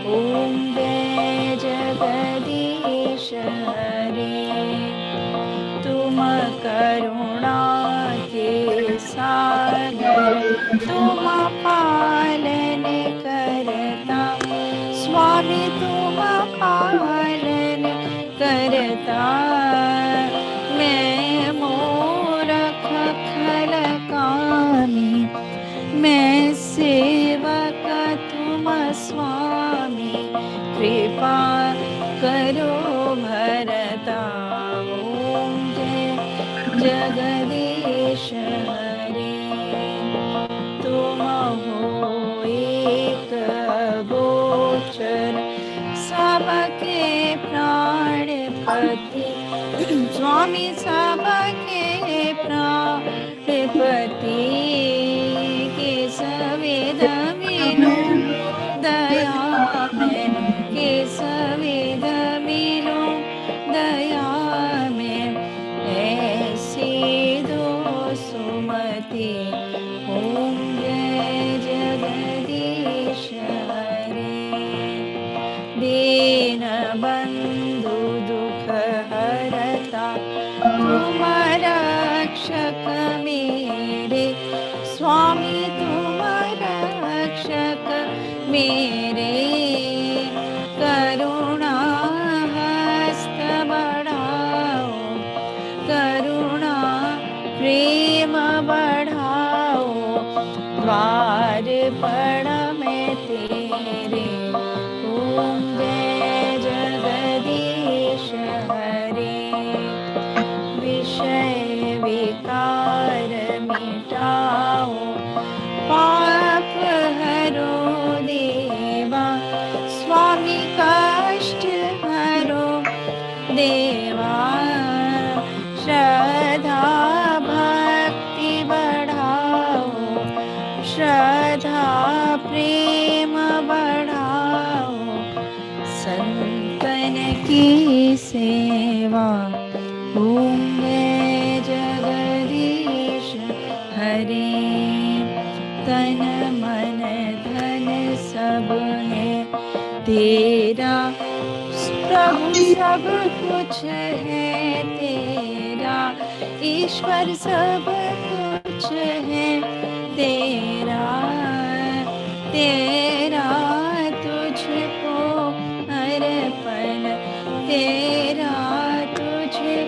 N: ओम जय जगदीश हरे। तुम करुणा के सागर, तुम पालन करता। स्वामी तुम पालन करता। मैं मूरख खल कामी, मैं सेवक तुम स्वामी। कृपा करो भरता। ओम जय जगदीश हरे। तुम हो एक गोचर, सबके प्राणपति। स्वामी सबके प्राणपति। के सवेद मिलो दया में, के सवेद मिलो दया में। ऐसी दो सुमति। ओम जय जगदीश हरे। दीन बंधु दुख हरता, तुम रक्षक मेरे। स्वामी तुम रक्षक मेरे। करुणा हस्त बढ़ाओ, करुणा प्रेम बढ़ाओ। द्वार पर मैं तेरे। ओम जय जगदीश हरे। विषय विकार मिटाओ, पाप हरो देवा। स्वामी कष्ट हरो देवा। श्रद्धा भक्ति बढ़ाओ, श्रद्धा प्रेम बढ़ाओ। संतन की सेवा। ओम जय जगदीश हरे। तन मन धन सब है तेरा, प्रभु सब कुछ है तेरा। ईश्वर सब कुछ है तेरा। तेरा तुझको अर्पण, तेरा तुझको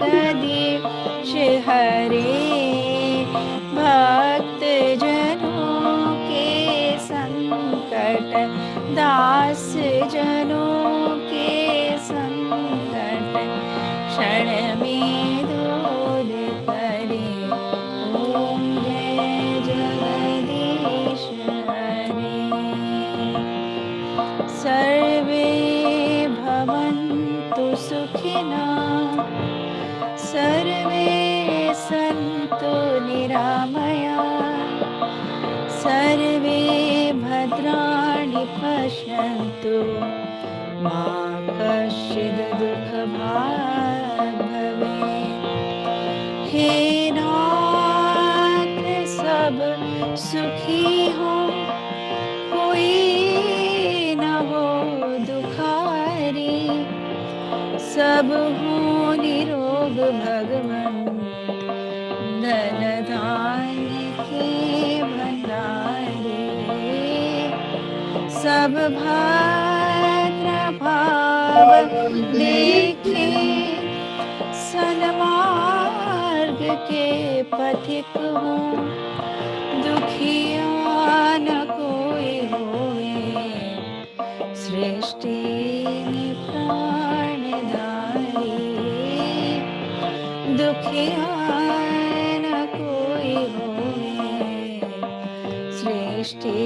N: जगदीश हरे, भक्त जनों के संकट, दास जनों के संकट क्षण में दूर करे। ओम जय जगदीश हरे। सर्वे भवन्तु सुखिनः, सर्वे सन्तु निरामयाः, सर्वे भद्राणि पश्यन्तु, मा कश्चित् दुःखभाग् भवेत्। हे नाथ सब सुखी हो, कोई न हो दुखारी, सब हो निरोग भगवन, धन धान्य के भंडारी। सब भद्र भाव देखे, सन्मार्ग के पथिक हों, दुखिया न कोई होवे, सृष्टि में प्राणधारी। दुखिया न कोई होवे, सृष्टि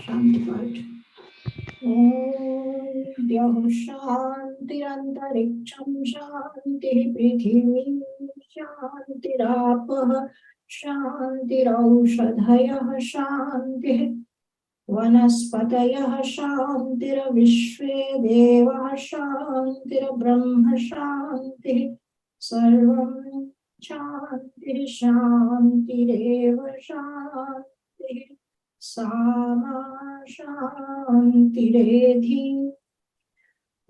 D: शांति पाठ। ओम द्यौः शान्तिरन्तरिक्षं शान्तिः, पृथिवी शान्तिरापः शान्तिरौषधयः शान्तिः, वनस्पतयः शान्तिर्विश्वे देवाः शान्तिर्ब्रह्म शान्तिः, सर्वं शान्तिः शान्तिरेव शान्तिः, सामा शान्तिरेधि।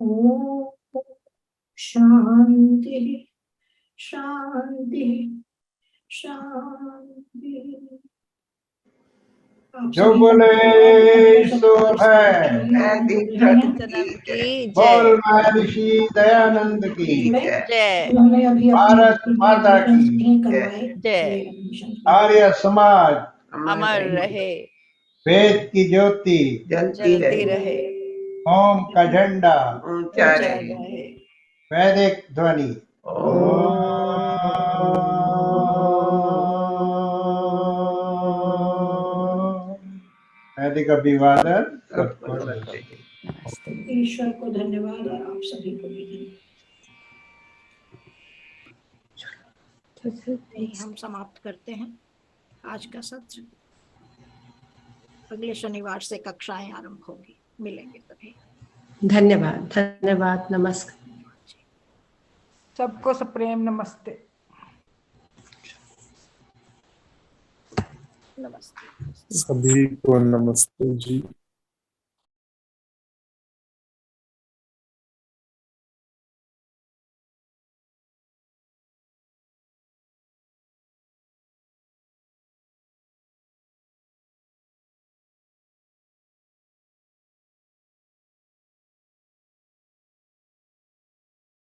D: ओम शान्तिः शान्तिः शान्तिः। आप
M: जो
D: सभी
M: बोले
D: को
M: सो है।
C: जन्म की
M: बोल
C: जय।
M: महर्षि दयानंद की
C: जय।
D: उन्होंने अभी
M: भारत
D: अपने
M: माता की
D: नहीं करवाए,
C: जय।
D: ये admission
M: आर्य समाज
C: अमर रहे,
M: वेद की ज्योति
C: जलती रहे,
M: ओम का झंडा
C: ऊंचा रहे।
M: वैदिक ध्वनि। वैदिक अभिवादन सबको नमस्ते।
D: ईश्वर को धन्यवाद और आप सभी को भी धन्यवाद। हम समाप्त करते हैं आज का सत्र। अगले शनिवार से कक्षाएं आरंभ होगी, मिलेंगे तभी।
F: धन्यवाद, धन्यवाद, नमस्कार।
G: सबको सप्रेम नमस्ते।
D: नमस्ते।
O: सभी को नमस्ते जी।